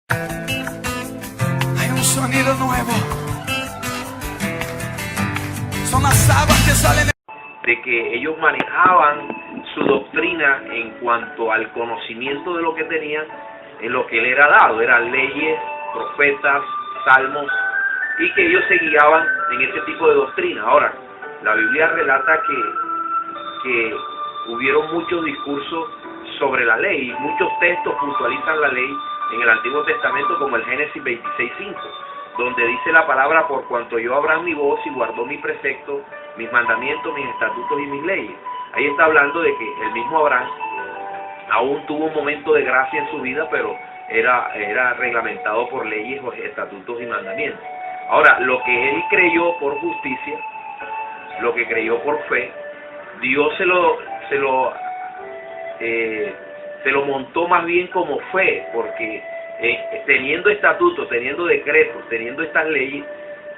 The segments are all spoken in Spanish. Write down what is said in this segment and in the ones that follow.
Hay un sonido nuevo. Son las aguas que salen. De que ellos manejaban su doctrina en cuanto al conocimiento de lo que tenían, en lo que él era dado, eran leyes, profetas, salmos, y que ellos se guiaban en ese tipo de doctrina. Ahora, la Biblia relata que hubieron muchos discursos sobre la ley, y muchos textos puntualizan la ley en el Antiguo Testamento, como el Génesis 26:5, donde dice la palabra: por cuanto yo Abraham mi voz y guardó mi precepto, mis mandamientos, mis estatutos y mis leyes. Ahí está hablando de que el mismo Abraham aún tuvo un momento de gracia en su vida, pero era reglamentado por leyes, estatutos y mandamientos. Ahora, lo que él creyó por justicia, lo que creyó por fe, Dios se lo montó más bien como fe, porque teniendo estatutos, teniendo decretos, teniendo estas leyes,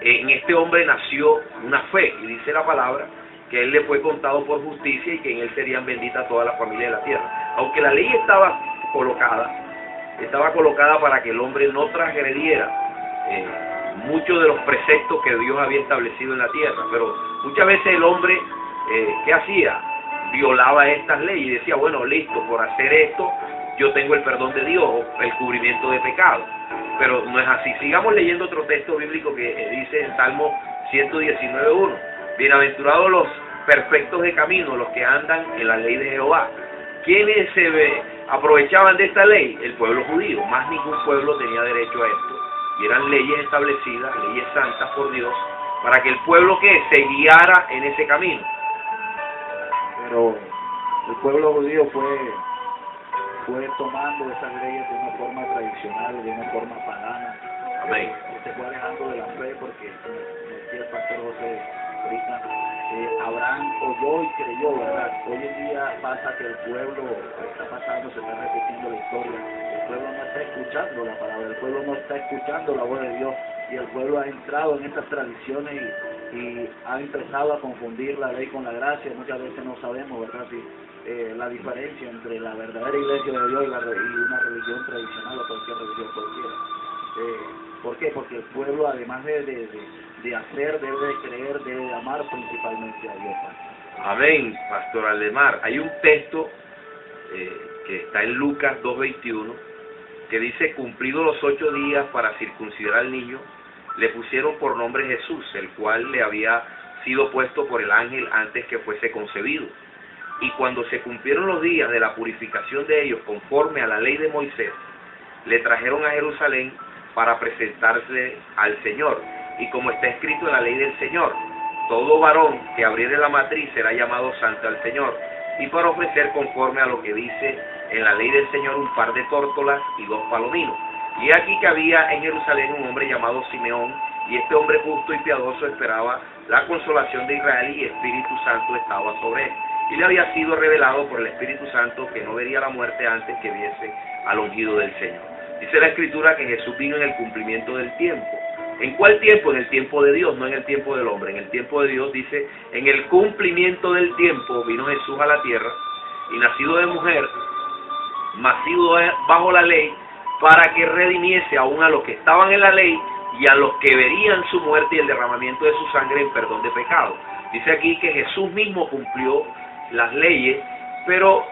en este hombre nació una fe, y dice la palabra que a él le fue contado por justicia y que en él serían benditas todas las familias de la tierra. Aunque la ley estaba colocada para que el hombre no transgrediera muchos de los preceptos que Dios había establecido en la tierra, pero muchas veces el hombre, ¿qué hacía? Violaba estas leyes y decía: bueno, listo, por hacer esto yo tengo el perdón de Dios, o el cubrimiento de pecado. Pero no es así. Sigamos leyendo otro texto bíblico que dice en Salmo 119:1: bienaventurados los perfectos de camino, los que andan en la ley de Jehová. ¿Quiénes se aprovechaban de esta ley? El pueblo judío. Más ningún pueblo tenía derecho a esto. Y eran leyes establecidas, leyes santas por Dios, para que el pueblo que se guiara en ese camino. Pero el pueblo judío fue tomando esas leyes de una forma tradicional, de una forma pagana. Amén. Se fue alejando de la fe, porque, como decía el pastor José ahorita, Abraham oyó y creyó, ¿verdad? Hoy en día pasa que el pueblo está pasando, se está repitiendo la historia. El pueblo no está escuchando la palabra, el pueblo no está escuchando la voz de Dios, y el pueblo ha entrado en estas tradiciones y ha empezado a confundir la ley con la gracia. Muchas veces no sabemos, ¿verdad?, si la diferencia entre la verdadera iglesia de Dios y una religión tradicional, o cualquier religión cualquiera. ¿Por qué? Porque el pueblo, además de hacer, debe de creer, debe de amar principalmente a Dios. Amén, Pastor Aldemar. Hay un texto que está en Lucas 2:21 que dice: cumplidos los 8 días para circuncidar al niño, le pusieron por nombre Jesús, el cual le había sido puesto por el ángel antes que fuese concebido. Y cuando se cumplieron los días de la purificación de ellos conforme a la ley de Moisés, le trajeron a Jerusalén para presentarse al Señor. Y como está escrito en la ley del Señor: todo varón que abriere la matriz será llamado santo al Señor. Y para ofrecer conforme a lo que dice en la ley del Señor un par de tórtolas y 2 palominos. Y aquí que había en Jerusalén un hombre llamado Simeón, y este hombre justo y piadoso esperaba la consolación de Israel, y Espíritu Santo estaba sobre él. Y le había sido revelado por el Espíritu Santo que no vería la muerte antes que viese al ungido del Señor. Dice la Escritura que Jesús vino en el cumplimiento del tiempo. ¿En cuál tiempo? En el tiempo de Dios, no en el tiempo del hombre. En el tiempo de Dios dice: en el cumplimiento del tiempo vino Jesús a la tierra, y nacido de mujer, nacido bajo la ley, para que redimiese aún a los que estaban en la ley y a los que verían su muerte y el derramamiento de su sangre en perdón de pecados. Dice aquí que Jesús mismo cumplió las leyes, pero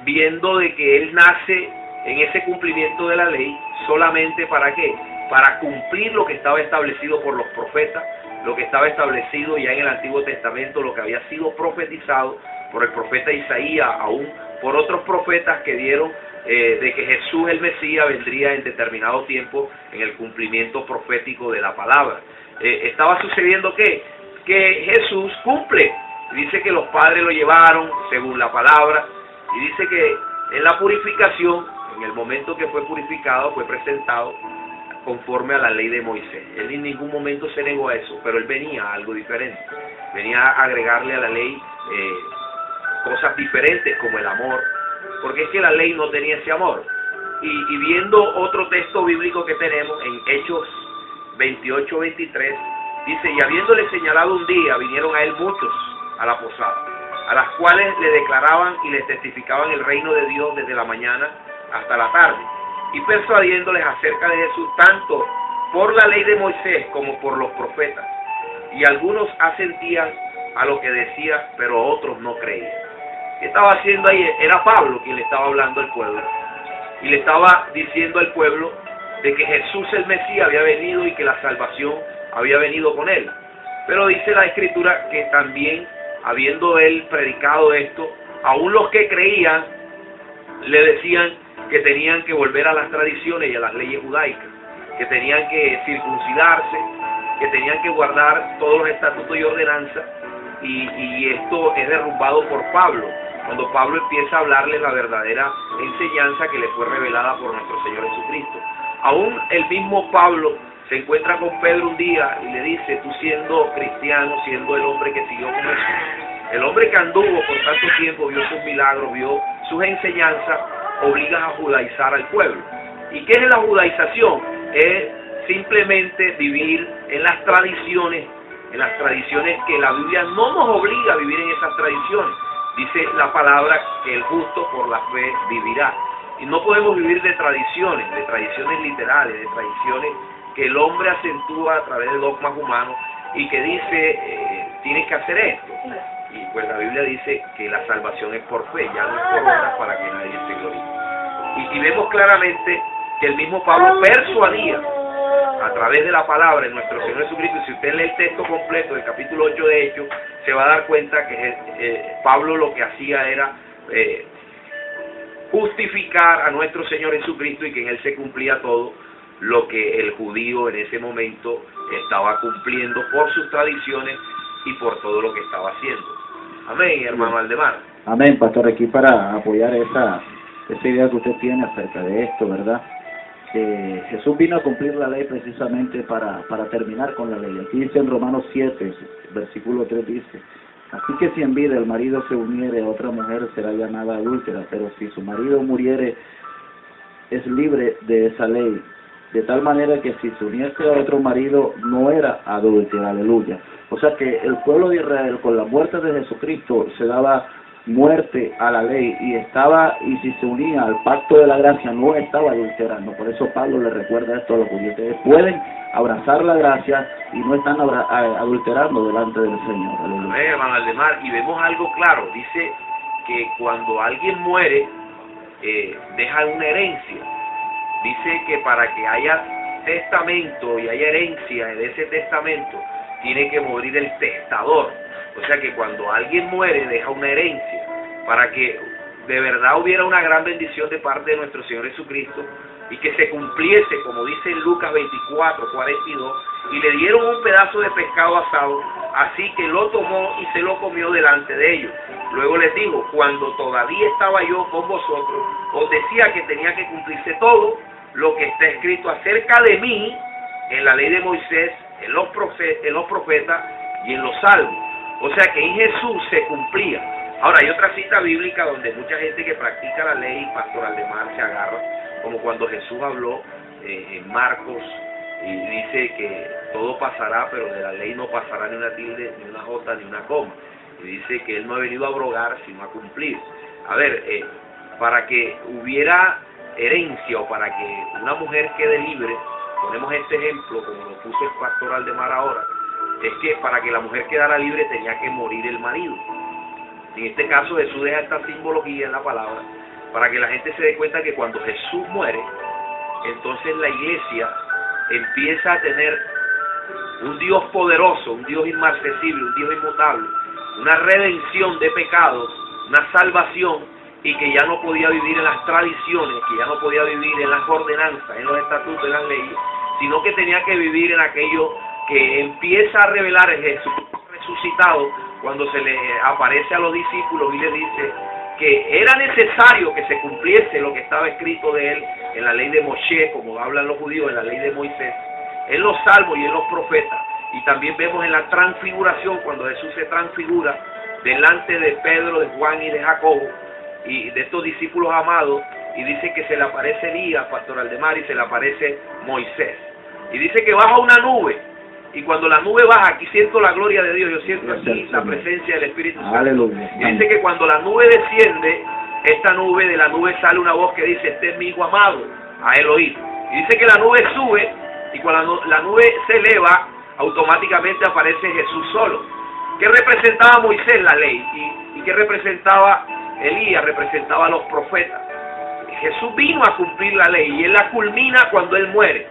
viendo de que él nace en ese cumplimiento de la ley, solamente ¿para qué? Para cumplir lo que estaba establecido por los profetas, lo que estaba establecido ya en el Antiguo Testamento, lo que había sido profetizado por el profeta Isaías, aún por otros profetas que dieron de que Jesús el Mesías vendría en determinado tiempo en el cumplimiento profético de la palabra. Estaba sucediendo que Jesús cumple. Dice que los padres lo llevaron según la palabra, y dice que en la purificación, en el momento que fue purificado, fue presentado conforme a la ley de Moisés. Él en ningún momento se negó a eso, pero él venía a algo diferente. Venía a agregarle a la ley cosas diferentes como el amor, porque es que la ley no tenía ese amor. Y viendo otro texto bíblico que tenemos en Hechos 28:23, dice: y habiéndole señalado un día, vinieron a él muchos a la posada, a las cuales le declaraban y le testificaban el reino de Dios desde la mañana hasta la tarde. y persuadiéndoles acerca de Jesús, tanto por la ley de Moisés como por los profetas. Y algunos asentían a lo que decía, pero otros no creían. ¿Qué estaba haciendo ahí? Era Pablo quien le estaba hablando al pueblo. Y le estaba diciendo al pueblo de que Jesús el Mesías había venido y que la salvación había venido con él. Pero dice la Escritura que también, habiendo él predicado esto, aún los que creían le decían que tenían que volver a las tradiciones y a las leyes judaicas, que tenían que circuncidarse, que tenían que guardar todos los estatutos y ordenanzas, y esto es derrumbado por Pablo, cuando Pablo empieza a hablarle la verdadera enseñanza que le fue revelada por nuestro Señor Jesucristo. Aún el mismo Pablo se encuentra con Pedro un día y le dice, tú siendo cristiano, siendo el hombre que siguió con Jesús, el hombre que anduvo por tanto tiempo, vio sus milagros, vio sus enseñanzas, obligas a judaizar al pueblo. ¿Y qué es la judaización? Es simplemente vivir en las tradiciones que la Biblia no nos obliga a vivir en esas tradiciones. Dice la palabra que el justo por la fe vivirá. Y no podemos vivir de tradiciones literales, de tradiciones que el hombre acentúa a través de dogmas humanos y que dice, tienes que hacer esto. Y pues la Biblia dice que la salvación es por fe, ya no es por obras para que nadie se gloríe. Y vemos claramente que el mismo Pablo persuadía a través de la palabra en nuestro Señor Jesucristo. Si usted lee el texto completo del capítulo 8 de Hechos, se va a dar cuenta que Pablo lo que hacía era justificar a nuestro Señor Jesucristo y que en él se cumplía todo lo que el judío en ese momento estaba cumpliendo por sus tradiciones y por todo lo que estaba haciendo. Amén, hermano Aldemar. Amén, pastor, aquí para apoyar esa idea que usted tiene acerca de esto, ¿verdad? Jesús vino a cumplir la ley precisamente para terminar con la ley. Aquí dice en Romanos 7, versículo 3 dice, así que si en vida el marido se uniere a otra mujer será llamada adúltera, pero si su marido muriere es libre de esa ley, de tal manera que si se uniese a otro marido no era adúltera, aleluya. O sea que el pueblo de Israel con la muerte de Jesucristo se daba muerte a la ley y si se unía al pacto de la gracia no estaba adulterando. Por eso Pablo le recuerda esto a los judíos: ustedes pueden abrazar la gracia y no están adulterando delante del Señor. Aleluya. Hermano Aldemar, y vemos algo claro, dice que cuando alguien muere deja una herencia. Dice que para que haya testamento y haya herencia de ese testamento tiene que morir el testador. O sea que cuando alguien muere deja una herencia para que de verdad hubiera una gran bendición de parte de nuestro Señor Jesucristo y que se cumpliese, como dice en Lucas 24, 42, y le dieron un pedazo de pescado asado, así que lo tomó y se lo comió delante de ellos. Luego les digo, cuando todavía estaba yo con vosotros, os decía que tenía que cumplirse todo lo que está escrito acerca de mí en la ley de Moisés, en los profetas y en los salmos. O sea que en Jesús se cumplía. Ahora hay otra cita bíblica donde mucha gente que practica la ley, pastor Aldemar, se agarra, como cuando Jesús habló en Marcos y dice que todo pasará, pero de la ley no pasará ni una tilde, ni una jota, ni una coma. Y dice que Él no ha venido a abrogar, sino a cumplir. A ver, para que hubiera herencia o para que una mujer quede libre, ponemos este ejemplo, como lo puso el pastor Aldemar ahora, es que para que la mujer quedara libre tenía que morir el marido. En este caso Jesús deja esta simbología en la palabra para que la gente se dé cuenta que cuando Jesús muere, entonces la iglesia empieza a tener un Dios poderoso, un Dios inmarcesible, un Dios inmutable, una redención de pecados, una salvación, y que ya no podía vivir en las tradiciones, que ya no podía vivir en las ordenanzas, en los estatutos, en las leyes, sino que tenía que vivir en aquello que empieza a revelar el Jesús resucitado cuando se le aparece a los discípulos y le dice que era necesario que se cumpliese lo que estaba escrito de él en la ley de Moshe, como hablan los judíos, en la ley de Moisés, en los salmos y en los profetas. Y también vemos en la transfiguración, cuando Jesús se transfigura delante de Pedro, de Juan y de Jacobo y de estos discípulos amados, y dice que se le aparece Elías, pastor Aldemar, y se le aparece Moisés. Y dice que baja una nube, y cuando la nube baja, aquí siento la gloria de Dios, yo siento aquí la presencia del Espíritu Santo. Aleluya. Y dice que cuando la nube desciende, esta nube, de la nube sale una voz que dice: este es mi hijo amado, a él oír. Y dice que la nube sube, y cuando la nube se eleva, automáticamente aparece Jesús solo. ¿Qué representaba Moisés? La ley. ¿Y qué representaba Elías? Representaba a los profetas. Jesús vino a cumplir la ley y él la culmina cuando él muere.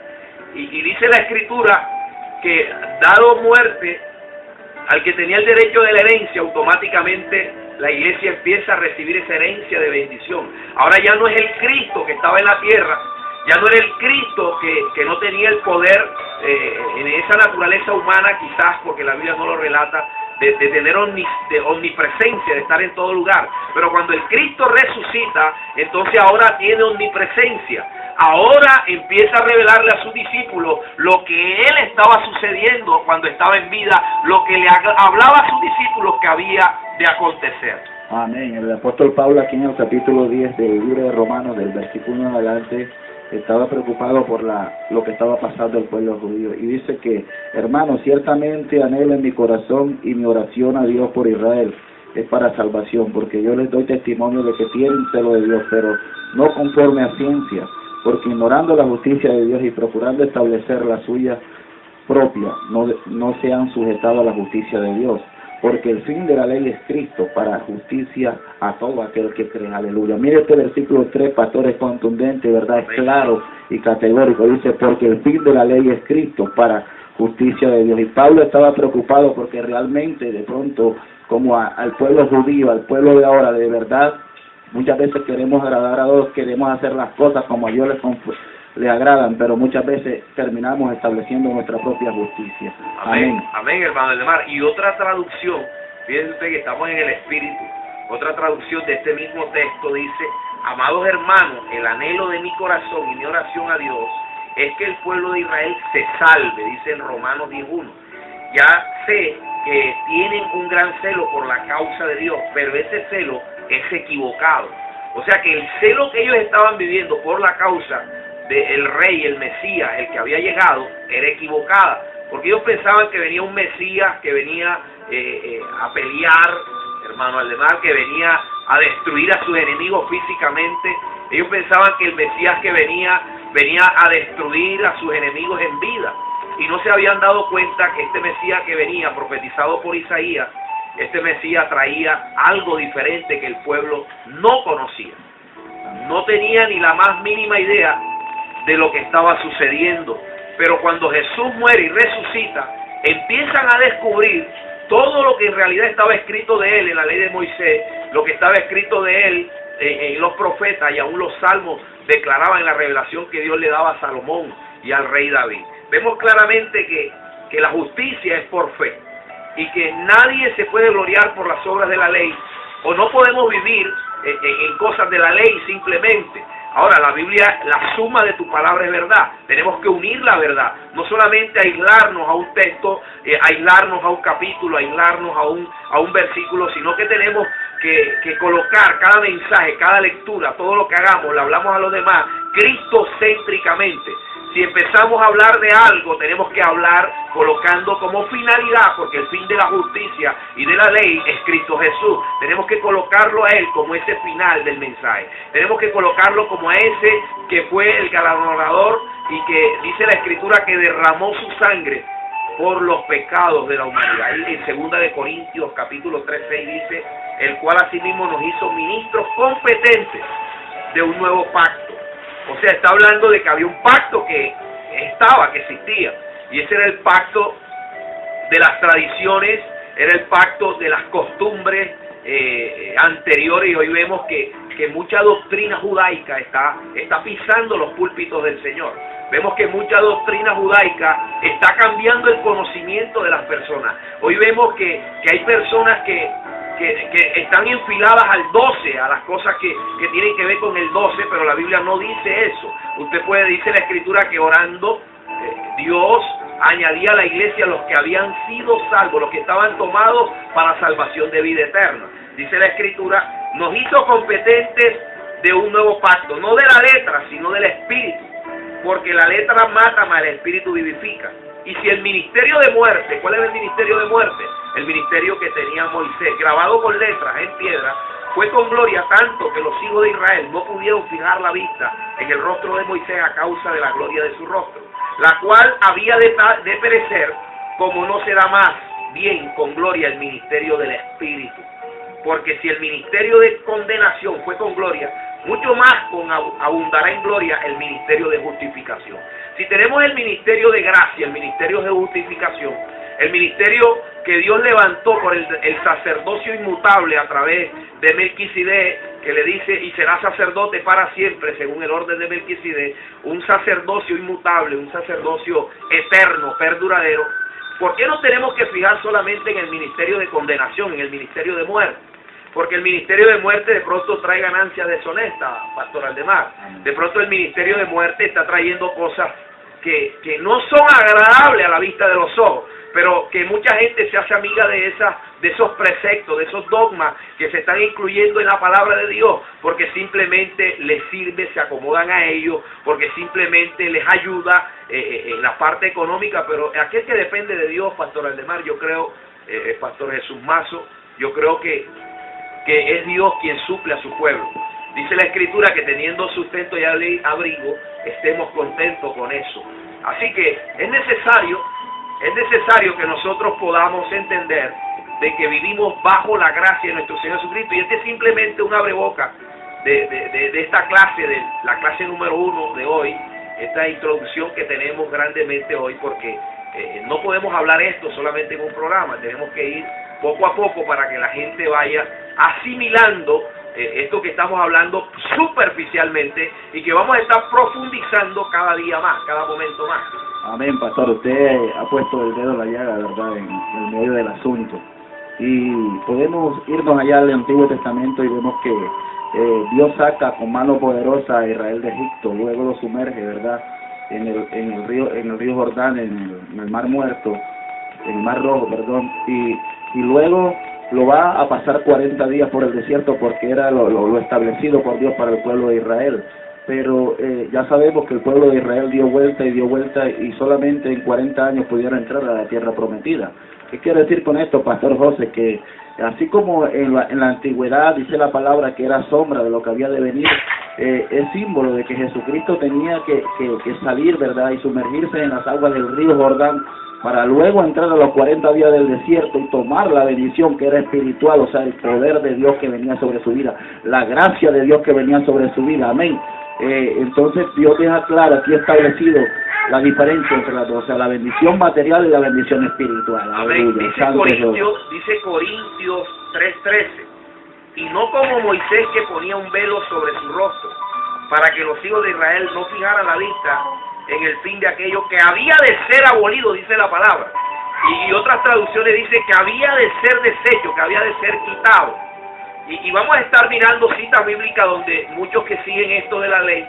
Y dice la Escritura que dado muerte al que tenía el derecho de la herencia, automáticamente la iglesia empieza a recibir esa herencia de bendición. Ahora ya no es el Cristo que estaba en la tierra, ya no era el Cristo que no tenía el poder en esa naturaleza humana, quizás porque la Biblia no lo relata, de tener omnipresencia, de estar en todo lugar. Pero cuando el Cristo resucita, entonces ahora tiene omnipresencia. Ahora empieza a revelarle a sus discípulos lo que él estaba sucediendo cuando estaba en vida, lo que le hablaba a sus discípulos que había de acontecer. Amén. El apóstol Pablo aquí en el capítulo 10 del libro de Romanos, del versículo 1 en adelante, estaba preocupado por lo que estaba pasando al pueblo judío. Y dice que, hermanos, ciertamente anhelo en mi corazón y mi oración a Dios por Israel es para salvación, porque yo les doy testimonio de que tienen celo de Dios, pero no conforme a ciencia, porque ignorando la justicia de Dios y procurando establecer la suya propia, no se han sujetado a la justicia de Dios. Porque el fin de la ley es Cristo para justicia a todo aquel que cree. Aleluya. Mire este versículo 3, pastor, es contundente, ¿verdad? Es claro y categórico. Dice, porque el fin de la ley es Cristo para justicia de Dios. Y Pablo estaba preocupado porque realmente de pronto, como al pueblo judío, al pueblo de ahora, de verdad, muchas veces queremos agradar a Dios, queremos hacer las cosas como a Dios le agradan, pero muchas veces terminamos estableciendo nuestra propia justicia. Amén. Amén, hermano Aldemar. Y otra traducción, fíjense usted que estamos en el Espíritu, otra traducción de este mismo texto dice, amados hermanos, el anhelo de mi corazón y mi oración a Dios es que el pueblo de Israel se salve, dice en Romanos 10:1. Ya sé que tienen un gran celo por la causa de Dios, pero ese celo es equivocado. O sea que el celo que ellos estaban viviendo por la causa del rey, el Mesías, el que había llegado, era equivocada, porque ellos pensaban que venía un Mesías que venía a pelear, hermano Aldemar, que venía a destruir a sus enemigos físicamente. Ellos pensaban que el Mesías que venía a destruir a sus enemigos en vida, y no se habían dado cuenta que este Mesías que venía, profetizado por Isaías, este Mesías traía algo diferente que el pueblo no conocía. No tenía ni la más mínima idea de lo que estaba sucediendo. Pero cuando Jesús muere y resucita, empiezan a descubrir todo lo que en realidad estaba escrito de él en la ley de Moisés, lo que estaba escrito de él en los profetas, y aún los salmos declaraban la revelación que Dios le daba a Salomón y al rey David. Vemos claramente que la justicia es por fe, y que nadie se puede gloriar por las obras de la ley, o no podemos vivir en cosas de la ley simplemente. Ahora, la Biblia, la suma de tu palabra es verdad. Tenemos que unir la verdad. No solamente aislarnos a un texto, aislarnos a un capítulo, aislarnos a un versículo, sino que tenemos que colocar cada mensaje, cada lectura, todo lo que hagamos, le hablamos a los demás, cristocéntricamente. Si empezamos a hablar de algo, tenemos que hablar colocando como finalidad, porque el fin de la justicia y de la ley es Cristo Jesús. Tenemos que colocarlo a Él como ese final del mensaje. Tenemos que colocarlo como a ese que fue el galardonador y que dice la Escritura que derramó su sangre por los pecados de la humanidad. Y en 2 Corintios capítulo 3:6 dice, el cual asimismo nos hizo ministros competentes de un nuevo pacto. O sea, está hablando de que había un pacto que existía, y ese era el pacto de las tradiciones, era el pacto de las costumbres anteriores, y hoy vemos que mucha doctrina judaica está pisando los púlpitos del Señor. Vemos que mucha doctrina judaica está cambiando el conocimiento de las personas. Hoy vemos que hay personas que están enfiladas al 12, a las cosas que tienen que ver con el 12, pero la Biblia no dice eso. Dice la Escritura que orando, Dios añadía a la iglesia los que habían sido salvos, los que estaban tomados para salvación de vida eterna. Dice la Escritura, nos hizo competentes de un nuevo pacto, no de la letra, sino del Espíritu, porque la letra mata, mas el Espíritu vivifica. Y si el ministerio de muerte, ¿cuál es el ministerio de muerte? El ministerio que tenía Moisés, grabado con letras en piedra, fue con gloria tanto que los hijos de Israel no pudieron fijar la vista en el rostro de Moisés a causa de la gloria de su rostro, la cual había de perecer, como no será más bien con gloria el ministerio del Espíritu. Porque si el ministerio de condenación fue con gloria, mucho más abundará en gloria el ministerio de justificación. Si tenemos el ministerio de gracia, el ministerio de justificación, el ministerio que Dios levantó por el sacerdocio inmutable a través de Melquisedec, que le dice, y será sacerdote para siempre, según el orden de Melquisedec, un sacerdocio inmutable, un sacerdocio eterno, perduradero. ¿Por qué no tenemos que fijar solamente en el ministerio de condenación, en el ministerio de muerte? Porque el ministerio de muerte de pronto trae ganancias deshonestas, Pastor Aldemar. De pronto el ministerio de muerte está trayendo cosas que no son agradables a la vista de los ojos, pero que mucha gente se hace amiga de esos preceptos, de esos dogmas que se están incluyendo en la palabra de Dios, porque simplemente les sirve, se acomodan a ellos, porque simplemente les ayuda en la parte económica. Pero aquel que depende de Dios, Pastor Aldemar, yo creo, Pastor Jesús Mazo, yo creo que es Dios quien suple a su pueblo. Dice la Escritura que teniendo sustento y abrigo, estemos contentos con eso. Así que es necesario que nosotros podamos entender de que vivimos bajo la gracia de nuestro Señor Jesucristo. Y este es simplemente un abreboca de esta clase, de la clase número 1 de hoy, esta introducción que tenemos grandemente hoy, porque no podemos hablar esto solamente en un programa, tenemos que ir poco a poco para que la gente vaya asimilando esto que estamos hablando superficialmente y que vamos a estar profundizando cada día más, cada momento más. Amén, pastor. Usted ha puesto el dedo en la llaga, ¿verdad?, en el medio del asunto. Y podemos irnos allá al Antiguo Testamento y vemos que Dios saca con mano poderosa a Israel de Egipto, luego lo sumerge, ¿verdad?, en el río Jordán, en el Mar Muerto, en el Mar Rojo, perdón, y luego lo va a pasar 40 días por el desierto porque era lo establecido por Dios para el pueblo de Israel. Pero ya sabemos que el pueblo de Israel dio vuelta y solamente en 40 años pudieron entrar a la tierra prometida. ¿Qué quiere decir con esto, Pastor José? Que así como en la antigüedad dice la palabra que era sombra de lo que había de venir, es símbolo de que Jesucristo tenía que salir, ¿verdad?, y sumergirse en las aguas del río Jordán para luego entrar a los 40 días del desierto y tomar la bendición que era espiritual, o sea, el poder de Dios que venía sobre su vida, la gracia de Dios que venía sobre su vida. Amén. Entonces Dios deja claro, aquí establecido la diferencia entre las dos, o sea, la bendición material y la bendición espiritual. Amén. Dice Corintios 3:13, y no como Moisés, que ponía un velo sobre su rostro, para que los hijos de Israel no fijaran la vista en el fin de aquello que había de ser abolido, dice la palabra. Y otras traducciones dice que había de ser deshecho, que había de ser quitado. Y vamos a estar mirando citas bíblicas donde muchos que siguen esto de la ley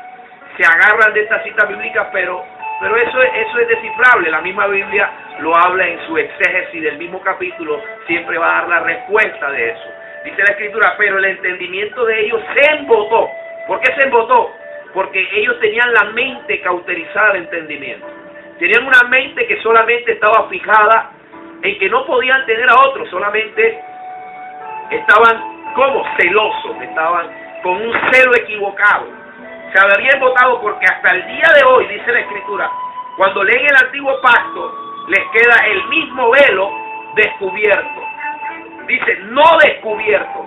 se agarran de estas citas bíblicas, pero eso es descifrable. La misma Biblia lo habla en su exégesis del mismo capítulo, siempre va a dar la respuesta de eso. Dice la Escritura, pero el entendimiento de ellos se embotó. ¿Por qué se embotó? Porque ellos tenían la mente cauterizada al entendimiento. Tenían una mente que solamente estaba fijada en que no podían tener a otros, solamente estaban como celosos, estaban con un celo equivocado. Se habían embotado porque hasta el día de hoy, dice la Escritura, cuando leen el Antiguo Pacto, les queda el mismo velo descubierto. Dice, no descubierto.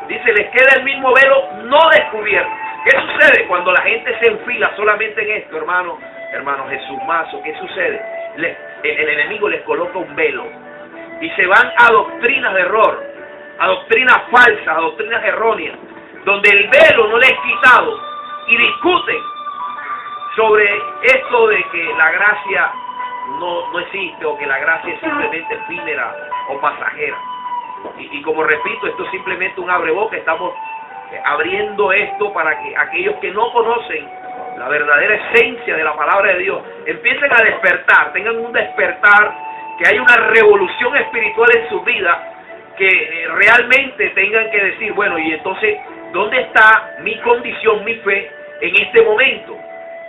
Dice, les queda el mismo velo no descubierto. ¿Qué sucede cuando la gente se enfila solamente en esto, hermano Jesús Mazo? ¿Qué sucede? El enemigo les coloca un velo y se van a doctrinas de error, a doctrinas falsas, a doctrinas erróneas, donde el velo no le es quitado y discuten sobre esto de que la gracia no existe o que la gracia es simplemente efímera o pasajera. Y como repito, esto es simplemente un abreboca. Estamos abriendo esto para que aquellos que no conocen la verdadera esencia de la palabra de Dios empiecen a despertar, tengan un despertar, que haya una revolución espiritual en su vida, que realmente tengan que decir, bueno, y entonces, ¿dónde está mi condición, mi fe en este momento?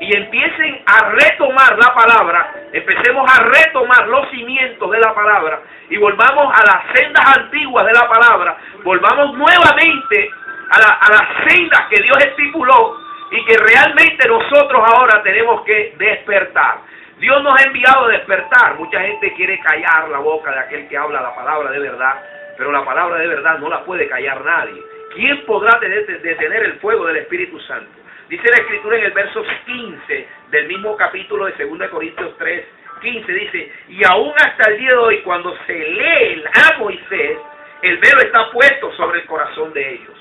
Y empiecen a retomar la palabra, empecemos a retomar los cimientos de la palabra y volvamos a las sendas antiguas de la palabra, volvamos nuevamente a las sendas que Dios estipuló y que realmente nosotros ahora tenemos que despertar. Dios nos ha enviado a despertar. Mucha gente quiere callar la boca de aquel que habla la palabra de verdad, pero la palabra de verdad no la puede callar nadie. ¿Quién podrá detener el fuego del Espíritu Santo? Dice la Escritura en el verso 15 del mismo capítulo de 2 Corintios 3, 15, dice, y aún hasta el día de hoy, cuando se lee a Moisés, el velo está puesto sobre el corazón de ellos.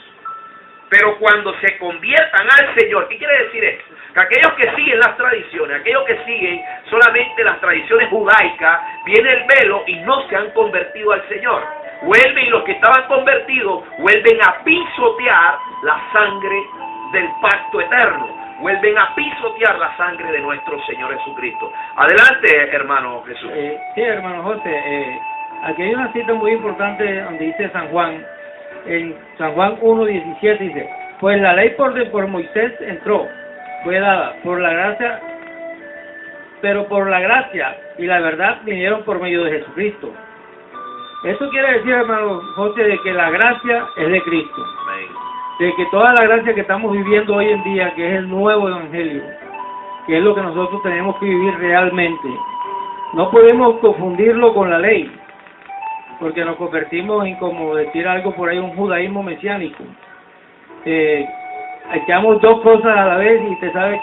Pero cuando se conviertan al Señor, ¿qué quiere decir esto? Que aquellos que siguen las tradiciones, aquellos que siguen solamente las tradiciones judaicas, viene el velo y no se han convertido al Señor. Vuelven, y los que estaban convertidos vuelven a pisotear la sangre del pacto eterno. Vuelven a pisotear la sangre de nuestro Señor Jesucristo. Adelante, hermano Jesús. Sí, hermano José. Aquí hay una cita muy importante donde dice San Juan, en San Juan 1:17 dice, pues la ley por Moisés entró, fue dada por la gracia, pero por la gracia y la verdad vinieron por medio de Jesucristo. Eso quiere decir, hermano José, de que la gracia es de Cristo. Amén. De que toda la gracia que estamos viviendo hoy en día, que es el nuevo evangelio, que es lo que nosotros tenemos que vivir realmente, no podemos confundirlo con la ley, porque nos convertimos en, como decir algo por ahí, un judaísmo mesiánico. Echamos dos cosas a la vez, y usted sabe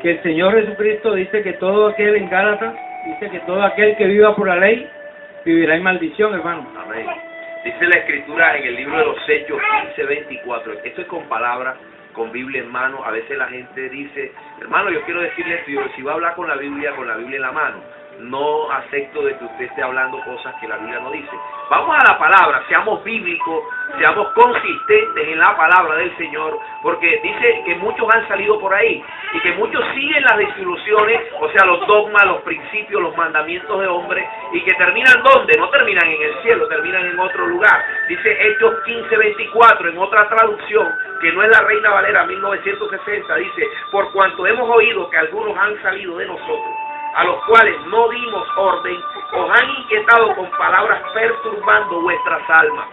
que el Señor Jesucristo dice que todo aquel en Gálatas, dice que todo aquel que viva por la ley vivirá en maldición, hermano. Amén. Dice la Escritura en el libro de los Hechos 15:24. Esto es con palabras, con Biblia en mano. A veces la gente dice, hermano, yo quiero decirle esto, yo, si va a hablar con la Biblia en la mano. No acepto de que usted esté hablando cosas que la Biblia no dice. Vamos a la palabra, seamos bíblicos, seamos consistentes en la palabra del Señor, porque dice que muchos han salido por ahí y que muchos siguen las desilusiones, o sea, los dogmas, los principios, los mandamientos de hombres, y que terminan ¿dónde? No terminan en el cielo, terminan en otro lugar. Dice Hechos 15:24 en otra traducción, que no es la Reina Valera 1960, dice, por cuanto hemos oído que algunos han salido de nosotros, a los cuales no dimos orden, os han inquietado con palabras perturbando vuestras almas,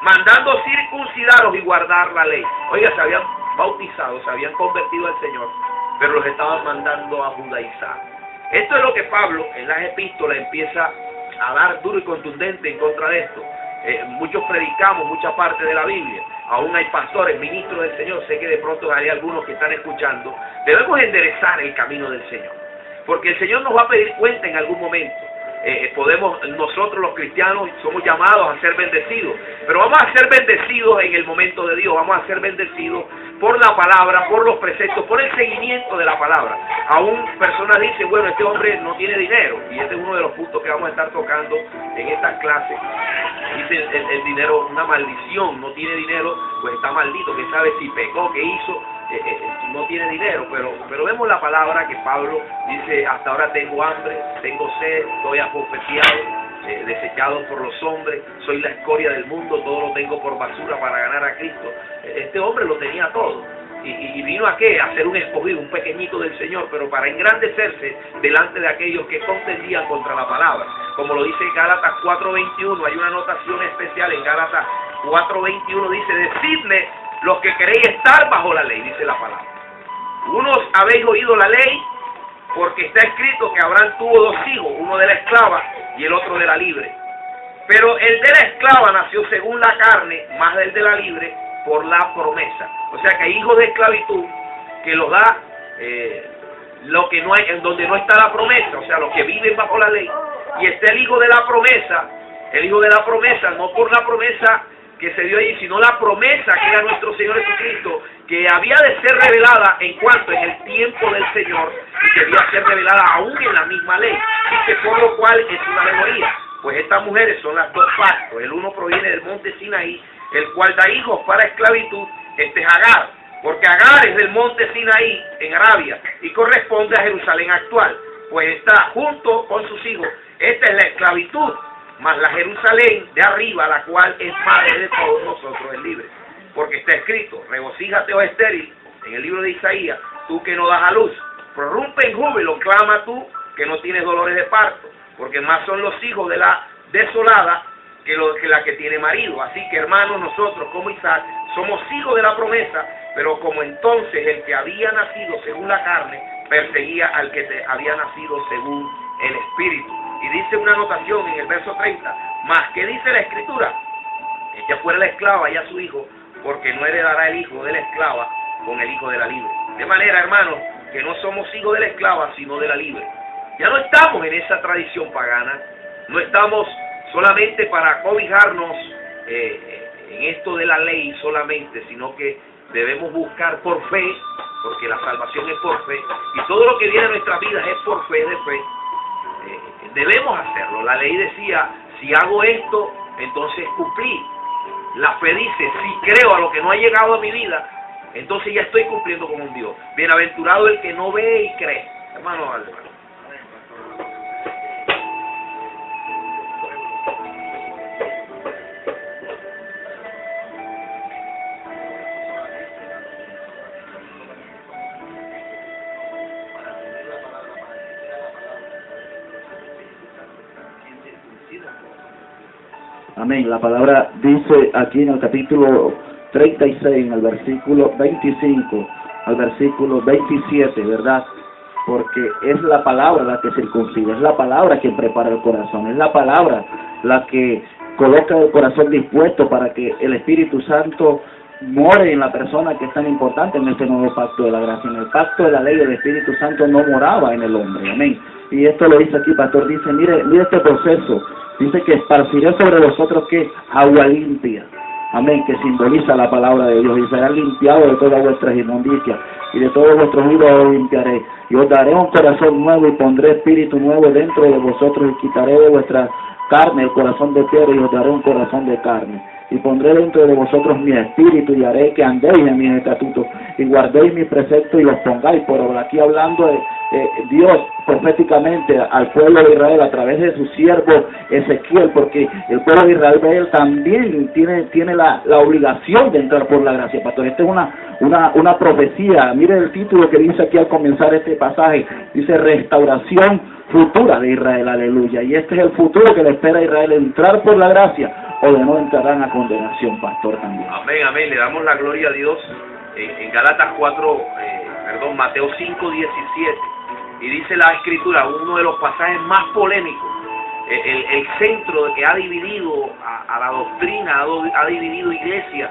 mandando circuncidaros y guardar la ley. Oiga, se habían bautizado, se habían convertido al Señor, pero los estaban mandando a judaizar. Esto es lo que Pablo en las epístolas empieza a dar duro y contundente en contra de esto. Muchos predicamos mucha parte de la Biblia, aún hay pastores, ministros del Señor, sé que de pronto hay algunos que están escuchando. Debemos enderezar el camino del Señor, porque el Señor nos va a pedir cuenta en algún momento. Nosotros los cristianos somos llamados a ser bendecidos, pero vamos a ser bendecidos en el momento de Dios, vamos a ser bendecidos por la palabra, por los preceptos, por el seguimiento de la palabra. Aún personas dicen, bueno, este hombre no tiene dinero, y este es uno de los puntos que vamos a estar tocando en estas clases. Dice el dinero una maldición, no tiene dinero, pues está maldito, que sabe si pecó, qué hizo, no tiene dinero, pero vemos la palabra que Pablo dice, hasta ahora tengo hambre, tengo sed, estoy abofeteado, desechado por los hombres, soy la escoria del mundo, todo lo tengo por basura para ganar a Cristo. Este hombre lo tenía todo, y vino a qué, a ser un escogido, un pequeñito del Señor, pero para engrandecerse delante de aquellos que contendían contra la palabra, como lo dice Gálatas 4:21, hay una anotación especial en Gálatas 4:21, dice, decidme los que queréis estar bajo la ley, dice la palabra. Unos habéis oído la ley, porque está escrito que Abraham tuvo dos hijos, uno de la esclava y el otro de la libre. Pero el de la esclava nació según la carne, más del de la libre por la promesa. O sea que hay hijos de esclavitud que los da lo que no hay, en donde no está la promesa, o sea, los que viven bajo la ley. Y está el hijo de la promesa, no por la promesa que se dio allí, sino la promesa que era nuestro Señor Jesucristo, que había de ser revelada en el tiempo del Señor, y que debía ser revelada aún en la misma ley, y que por lo cual es una alegoría. Pues estas mujeres son las dos pactos, el uno proviene del monte Sinaí, el cual da hijos para esclavitud, este es Agar, porque Agar es del monte Sinaí en Arabia, y corresponde a Jerusalén actual, pues está junto con sus hijos. Esta es la esclavitud, más la Jerusalén de arriba, la cual es madre de todos nosotros, es libre. Porque está escrito, regocíjate, oh estéril, en el libro de Isaías, tú que no das a luz, prorrumpe en júbilo, clama tú que no tienes dolores de parto, porque más son los hijos de la desolada que la que tiene marido. Así que, hermanos, nosotros como Isaac somos hijos de la promesa, pero como entonces el que había nacido según la carne perseguía al que había nacido según el Espíritu. Y dice una anotación en el verso 30, más, ¿qué dice la Escritura? Ella fuera la esclava y a su hijo, porque no heredará el hijo de la esclava con el hijo de la libre. De manera, hermanos, que no somos hijos de la esclava, sino de la libre. Ya no estamos en esa tradición pagana, no estamos solamente para cobijarnos en esto de la ley solamente, sino que debemos buscar por fe, porque la salvación es por fe, y todo lo que viene a nuestras vidas es por fe, de fe. Debemos hacerlo. La ley decía, si hago esto, entonces cumplí. La fe dice, si creo a lo que no ha llegado a mi vida, entonces ya estoy cumpliendo con un Dios. Bienaventurado el que no ve y cree. Hermano Aldo. Amén. La palabra dice aquí en el capítulo 36, en el versículo 25 al versículo 27, ¿verdad? Porque es la palabra la que circuncida, es la palabra quien prepara el corazón, es la palabra la que coloca el corazón dispuesto para que el Espíritu Santo more en la persona que es tan importante en este nuevo pacto de la gracia. En el pacto de la ley, el Espíritu Santo no moraba en el hombre, amén. Y esto lo dice aquí, pastor, dice, mire este proceso. Dice que esparciré sobre vosotros que agua limpia, amén, que simboliza la palabra de Dios, y serán limpiados de todas vuestras inmundicias, y de todos vuestros ídolos os limpiaré, y os daré un corazón nuevo, y pondré espíritu nuevo dentro de vosotros, y quitaré de vuestra carne el corazón de piedra, y os daré un corazón de carne, y pondré dentro de vosotros mi espíritu, y haré que andéis en mis estatutos, y guardéis mis preceptos, y los pongáis por obra. Aquí hablando de Dios proféticamente al pueblo de Israel a través de su siervo Ezequiel, porque el pueblo de Israel también tiene la obligación de entrar por la gracia, pastor. Esta es una profecía. Mire el título que dice aquí al comenzar este pasaje, dice restauración futura de Israel, aleluya. Y este es el futuro que le espera a Israel, entrar por la gracia, o de no entrarán a condenación, pastor, también. Amén, amén. Le damos la gloria a Dios en Gálatas 4, Mateo 5, 17. Y dice la Escritura, uno de los pasajes más polémicos, el centro de que ha dividido a la doctrina, ha dividido iglesia,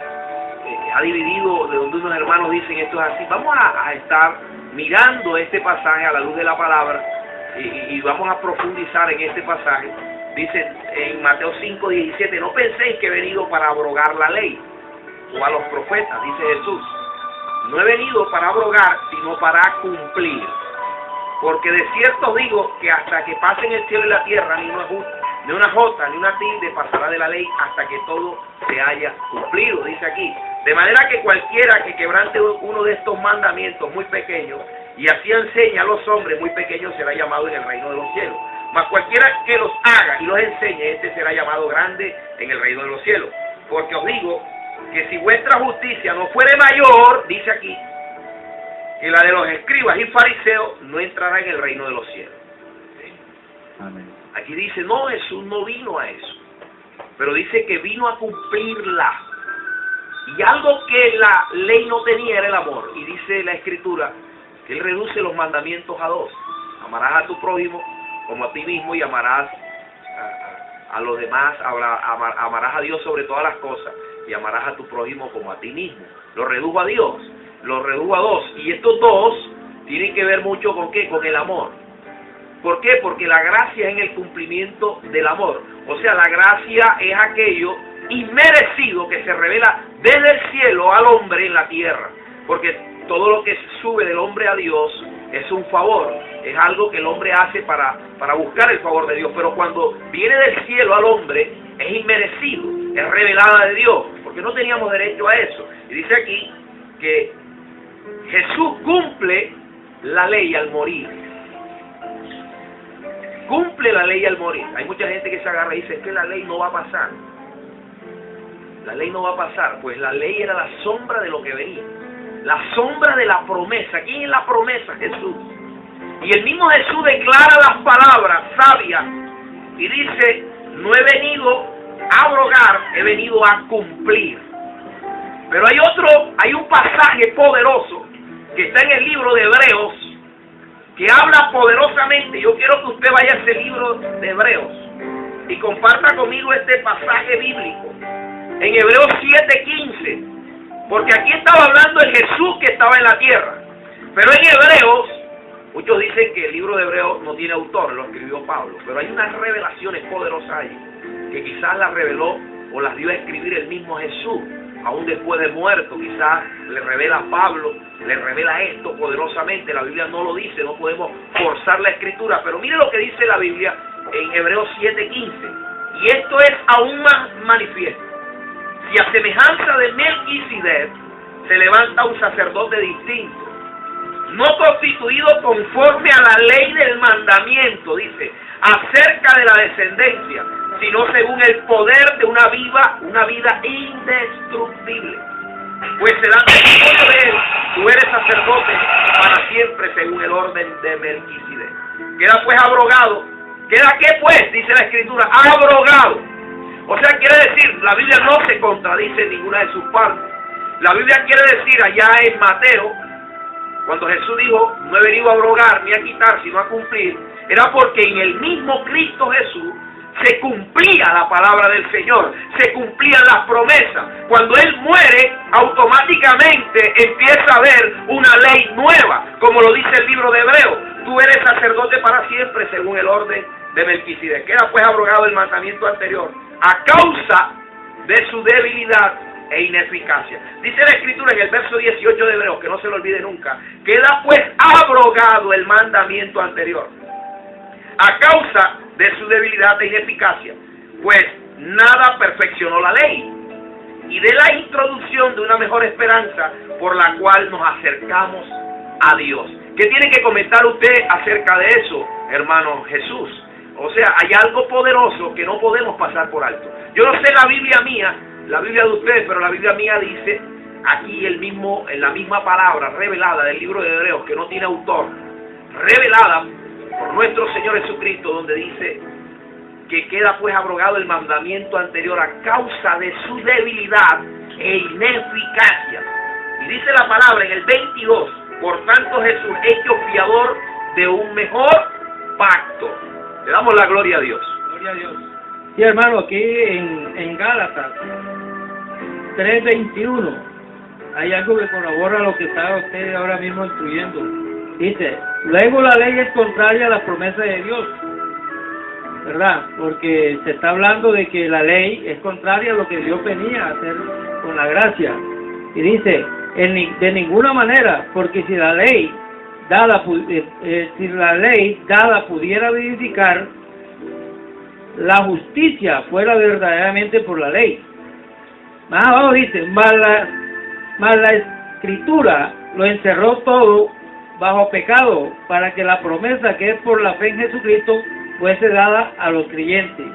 ha dividido de donde unos hermanos dicen esto es así. Vamos a estar mirando este pasaje a la luz de la palabra y vamos a profundizar en este pasaje. Dice en Mateo 5, 17, no penséis que he venido para abrogar la ley o a los profetas, dice Jesús. No he venido para abrogar, sino para cumplir. Porque de cierto digo que hasta que pasen el cielo y la tierra, ni una jota, ni una tilde pasará de la ley hasta que todo se haya cumplido, dice aquí. De manera que cualquiera que quebrante uno de estos mandamientos muy pequeños, y así enseña a los hombres muy pequeños, será llamado en el reino de los cielos. Mas cualquiera que los haga y los enseñe, este será llamado grande en el reino de los cielos. Porque os digo que si vuestra justicia no fuere mayor, dice aquí, que la de los escribas y fariseos, no entrará en el reino de los cielos. ¿Sí? Amén. Aquí dice, no, Jesús no vino a eso, pero dice que vino a cumplirla. Y algo que la ley no tenía era el amor. Y dice la Escritura que Él reduce los mandamientos a dos. Amarás a tu prójimo como a ti mismo, y amarás a los demás, amarás a Dios sobre todas las cosas, y amarás a tu prójimo como a ti mismo. Lo redujo a Dios, lo redujo a dos, y estos dos tienen que ver mucho con ¿qué? Con el amor. ¿Por qué? Porque la gracia es en el cumplimiento del amor. O sea, la gracia es aquello inmerecido que se revela desde el cielo al hombre en la tierra, porque todo lo que sube del hombre a Dios es un favor, es algo que el hombre hace para buscar el favor de Dios, pero cuando viene del cielo al hombre es inmerecido, es revelada de Dios, porque no teníamos derecho a eso. Y dice aquí que Jesús cumple la ley al morir. Cumple la ley al morir. Hay mucha gente que se agarra y dice, es que la ley no va a pasar. La ley no va a pasar. Pues la ley era la sombra de lo que venía. La sombra de la promesa. ¿Quién es la promesa? Jesús. Y el mismo Jesús declara las palabras sabias y dice, no he venido abrogar, he venido a cumplir. Pero hay un pasaje poderoso que está en el libro de Hebreos, que habla poderosamente. Yo quiero que usted vaya a ese libro de Hebreos y comparta conmigo este pasaje bíblico en Hebreos 7:15, porque aquí estaba hablando el Jesús que estaba en la tierra. Pero en Hebreos, muchos dicen que el libro de Hebreos no tiene autor, lo escribió Pablo, pero hay unas revelaciones poderosas ahí, que quizás las reveló o las dio a escribir el mismo Jesús, aún después de muerto. Quizás le revela a Pablo, le revela esto poderosamente. La Biblia no lo dice, no podemos forzar la escritura, pero mire lo que dice la Biblia en Hebreos 7:15, y esto es aún más manifiesto. Si a semejanza de Melquisedec se levanta un sacerdote distinto, no constituido conforme a la ley del mandamiento, dice, acerca de la descendencia, sino según el poder de una vida indestructible. Pues se da testimonio de él, tú eres sacerdote para siempre según el orden de Melquisedec. Queda pues abrogado. ¿Queda qué pues? Dice la Escritura, abrogado. O sea, quiere decir, la Biblia no se contradice en ninguna de sus partes. La Biblia quiere decir allá en Mateo, cuando Jesús dijo, no he venido a abrogar ni a quitar, sino a cumplir, era porque en el mismo Cristo Jesús se cumplía la palabra del Señor, se cumplían las promesas. Cuando Él muere, automáticamente empieza a haber una ley nueva, como lo dice el libro de Hebreos. Tú eres sacerdote para siempre según el orden de Melquisedec. Queda pues abrogado el mandamiento anterior a causa de su debilidad e ineficacia. Dice la Escritura en el verso 18 de Hebreos, que no se lo olvide nunca, queda pues abrogado el mandamiento anterior a causa de su debilidad e ineficacia, pues nada perfeccionó la ley, y de la introducción de una mejor esperanza por la cual nos acercamos a Dios. ¿Qué tiene que comentar usted acerca de eso, hermano Jesús? O sea, hay algo poderoso que no podemos pasar por alto. Yo no sé la Biblia mía, la Biblia de ustedes, pero la Biblia mía dice aquí en la misma palabra revelada del libro de Hebreos, que no tiene autor, revelada por nuestro Señor Jesucristo, donde dice que queda pues abrogado el mandamiento anterior a causa de su debilidad e ineficacia. Y dice la palabra en el 22, por tanto Jesús, hecho fiador de un mejor pacto. Le damos la gloria a Dios. Gloria a Dios. Sí, hermano, aquí en Gálatas 3:21 hay algo que corrobora lo que está usted ahora mismo instruyendo. Dice, luego la ley es contraria a las promesas de Dios, ¿verdad? Porque se está hablando de que la ley es contraria a lo que Dios venía a hacer con la gracia. Y dice, de ninguna manera, porque si la ley dada pudiera verificar, la justicia fuera verdaderamente por la ley. Más abajo dice, mas la Escritura lo encerró todo bajo pecado, para que la promesa que es por la fe en Jesucristo fuese dada a los creyentes.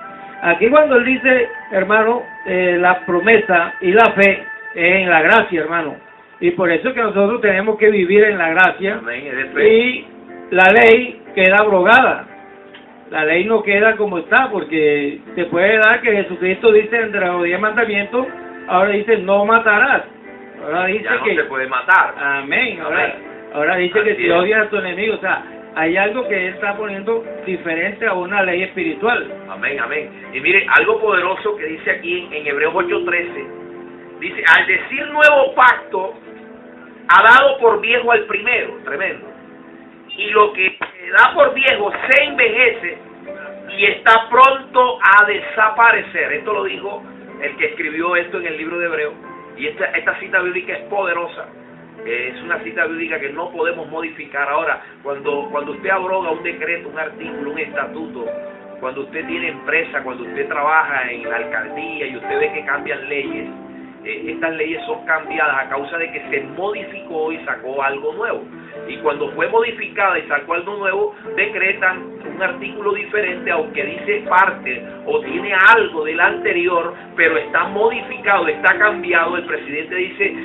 Aquí cuando él dice, hermano, la promesa y la fe es en la gracia, hermano. Y por eso es que nosotros tenemos que vivir en la gracia. Amén. Y la ley queda abrogada. La ley no queda como está, porque se puede dar que Jesucristo dice entre los 10 mandamientos, ahora dice no matarás. Ahora dice ya no que se puede matar. Amén. Amén. Ahora dice Así que si es. odias a tu enemigo, o sea, hay algo que él está poniendo diferente a una ley espiritual. Amén, amén. Y mire, algo poderoso que dice aquí en Hebreos 8:13, dice, al decir nuevo pacto, ha dado por viejo al primero, tremendo. Y lo que da por viejo se envejece y está pronto a desaparecer. Esto lo dijo el que escribió esto en el libro de Hebreos. Y esta cita bíblica es poderosa. Es una cita bíblica que no podemos modificar. Ahora, cuando usted abroga un decreto, un artículo, un estatuto, cuando usted tiene empresa, cuando usted trabaja en la alcaldía y usted ve que cambian leyes, estas leyes son cambiadas a causa de que se modificó y sacó algo nuevo. Y cuando fue modificada y sacó algo nuevo, decretan un artículo diferente, aunque dice parte o tiene algo del anterior, pero está modificado, está cambiado. El presidente dice,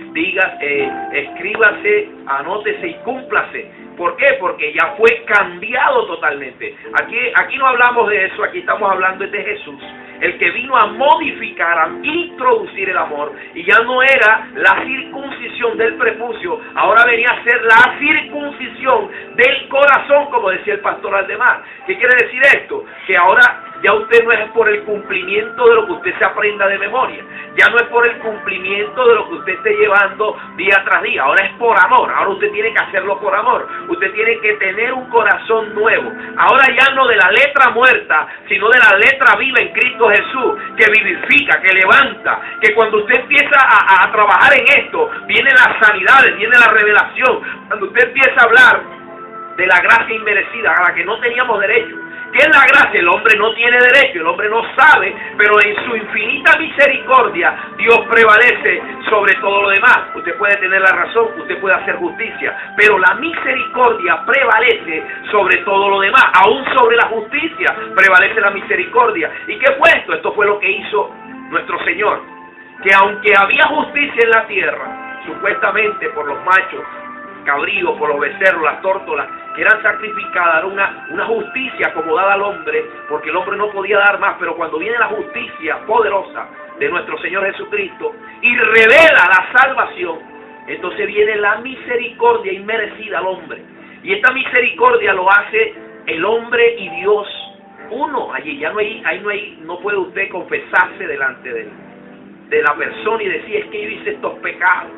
escríbase, anótese y cúmplase. ¿Por qué? Porque ya fue cambiado totalmente. Aquí no hablamos de eso, aquí estamos hablando de Jesús, el que vino a modificar, a introducir el amor, y ya no era la circuncisión del prepucio, ahora venía a ser la circuncisión del corazón, como decía el pastor Aldemar. ¿Qué quiere decir esto? Que ahora ya usted no es por el cumplimiento de lo que usted se aprenda de memoria, ya no es por el cumplimiento de lo que usted esté llevando día tras día, ahora es por amor, ahora usted tiene que hacerlo por amor, usted tiene que tener un corazón nuevo, ahora ya no de la letra muerta, sino de la letra viva en Cristo Jesús, que vivifica, que levanta, que cuando usted empieza a trabajar en esto, vienen las sanidades, viene la revelación, cuando usted empieza a hablar de la gracia inmerecida, a la que no teníamos derecho. ¿Qué es la gracia? El hombre no tiene derecho, el hombre no sabe, pero en su infinita misericordia Dios prevalece sobre todo lo demás. Usted puede tener la razón, usted puede hacer justicia, pero la misericordia prevalece sobre todo lo demás. Aún sobre la justicia prevalece la misericordia. ¿Y qué fue esto? Esto fue lo que hizo nuestro Señor, que aunque había justicia en la tierra, supuestamente por los machos cabríos, por los becerros, las tórtolas, que eran sacrificadas, era una justicia acomodada al hombre, porque el hombre no podía dar más, pero cuando viene la justicia poderosa de nuestro Señor Jesucristo y revela la salvación, entonces viene la misericordia inmerecida al hombre, y esta misericordia lo hace el hombre y Dios uno. Allí ya no puede usted confesarse delante de la persona y decir, es que yo hice estos pecados,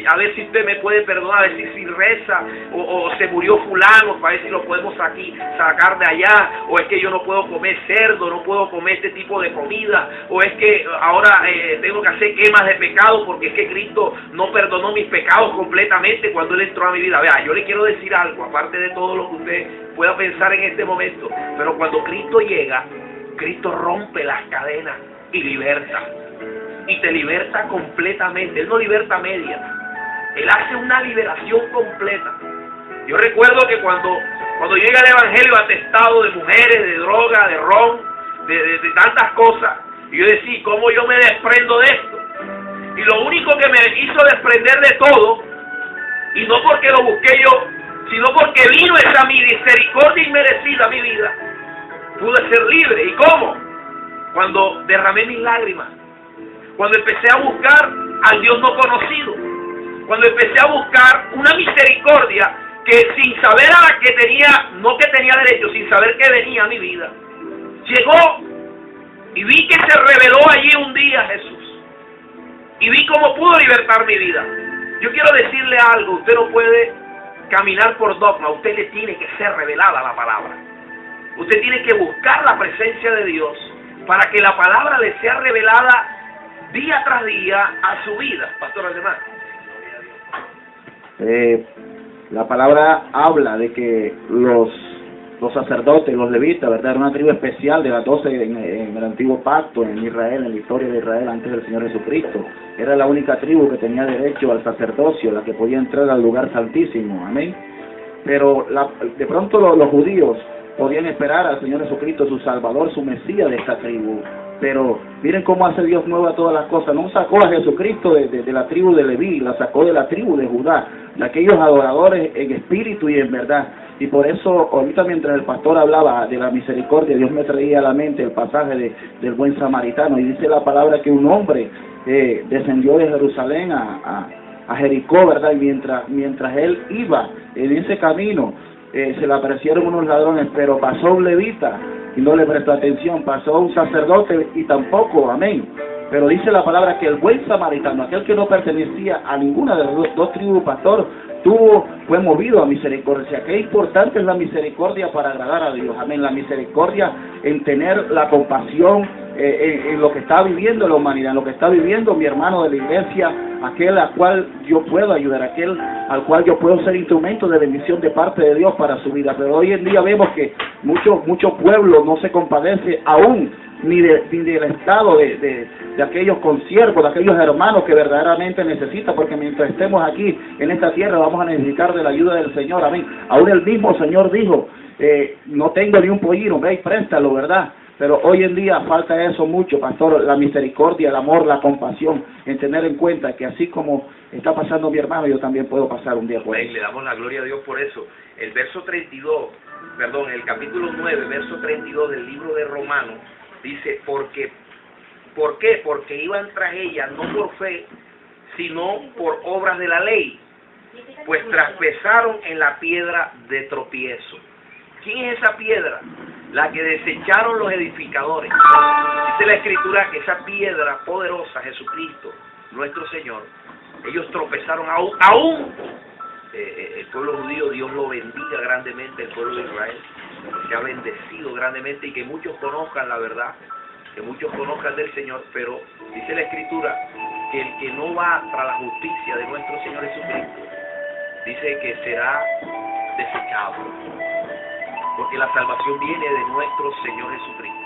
a ver si usted me puede perdonar, a ver si reza, o se murió fulano, para ver si lo podemos sacar de allá, o es que yo no puedo comer cerdo, no puedo comer este tipo de comida, o es que ahora tengo que hacer quemas de pecado porque es que Cristo no perdonó mis pecados completamente cuando Él entró a mi vida. Vea, yo le quiero decir algo, aparte de todo lo que usted pueda pensar en este momento, pero cuando Cristo llega, Cristo rompe las cadenas y liberta. Y te liberta completamente. Él no liberta a medias. Él hace una liberación completa. Yo recuerdo que cuando llega el evangelio atestado de mujeres, de droga, de ron, de tantas cosas, y yo decía, ¿cómo yo me desprendo de esto? Y lo único que me hizo desprender de todo, y no porque lo busqué yo, sino porque vino esa misericordia inmerecida a mi vida, pude ser libre. ¿Y cómo? Cuando derramé mis lágrimas, cuando empecé a buscar al Dios no conocido, cuando empecé a buscar una misericordia que sin saber a la que tenía, no que tenía derecho, sin saber que venía a mi vida, llegó y vi que se reveló allí un día Jesús y vi cómo pudo libertar mi vida. Yo quiero decirle algo, usted no puede caminar por dogma, usted le tiene que ser revelada la palabra. Usted tiene que buscar la presencia de Dios para que la palabra le sea revelada día tras día a su vida. Pastor Aldemar. La palabra habla de que los sacerdotes, los levitas, ¿verdad? Era una tribu especial de las 12 en el antiguo pacto, en Israel, en la historia de Israel antes del Señor Jesucristo. Era la única tribu que tenía derecho al sacerdocio, la que podía entrar al lugar santísimo. Amén. Pero de pronto los judíos podían esperar al Señor Jesucristo, su Salvador, su Mesías de esta tribu. Pero miren cómo hace Dios nueva todas las cosas. No sacó a Jesucristo de la tribu de Leví, la sacó de la tribu de Judá, de aquellos adoradores en espíritu y en verdad. Y por eso ahorita mientras el pastor hablaba de la misericordia, Dios me traía a la mente el pasaje del buen samaritano. Y dice la palabra que un hombre descendió de Jerusalén a Jericó, ¿verdad? Y mientras él iba en ese camino, se le aparecieron unos ladrones, pero pasó un levita y no le prestó atención, pasó un sacerdote y tampoco, amén. Pero dice la palabra que el buen samaritano, aquel que no pertenecía a ninguna de las dos tribus, pastor, fue movido a misericordia. Qué importante es la misericordia para agradar a Dios, amén. La misericordia en tener la compasión en lo que está viviendo la humanidad, en lo que está viviendo mi hermano de la iglesia, aquel al cual yo puedo ayudar, aquel al cual yo puedo ser instrumento de bendición de parte de Dios para su vida. Pero hoy en día vemos que mucho pueblo no se compadece aún ni del estado de aquellos consiervos, de aquellos hermanos que verdaderamente necesitan, porque mientras estemos aquí en esta tierra vamos a necesitar de la ayuda del Señor, amén. Aún el mismo Señor dijo, no tengo ni un pollino, ve y préstalo, ¿verdad? Pero hoy en día falta eso mucho, pastor, la misericordia, el amor, la compasión, en tener en cuenta que así como está pasando mi hermano, yo también puedo pasar un día por Amén, eso. le damos la gloria a Dios por eso. El verso 32, perdón, el capítulo 9, verso 32 del libro de Romanos, dice, ¿por qué? Porque iban tras ella, no por fe, sino por obras de la ley, pues traspesaron en la piedra de tropiezo. ¿Quién es esa piedra? La que desecharon los edificadores. Dice la Escritura que esa piedra poderosa, Jesucristo, nuestro Señor, ellos tropezaron aún el pueblo judío. Dios lo bendiga grandemente, el pueblo de Israel, que ha bendecido grandemente y que muchos conozcan la verdad, que muchos conozcan del Señor, pero dice la Escritura que el que no va tras la justicia de nuestro Señor Jesucristo, dice que será desechado, porque la salvación viene de nuestro Señor Jesucristo.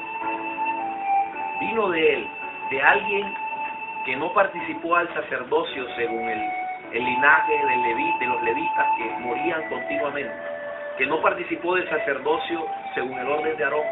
Vino de Él, de alguien que no participó al sacerdocio según el linaje de los levitas que morían continuamente, que no participó del sacerdocio según el orden de Aarón,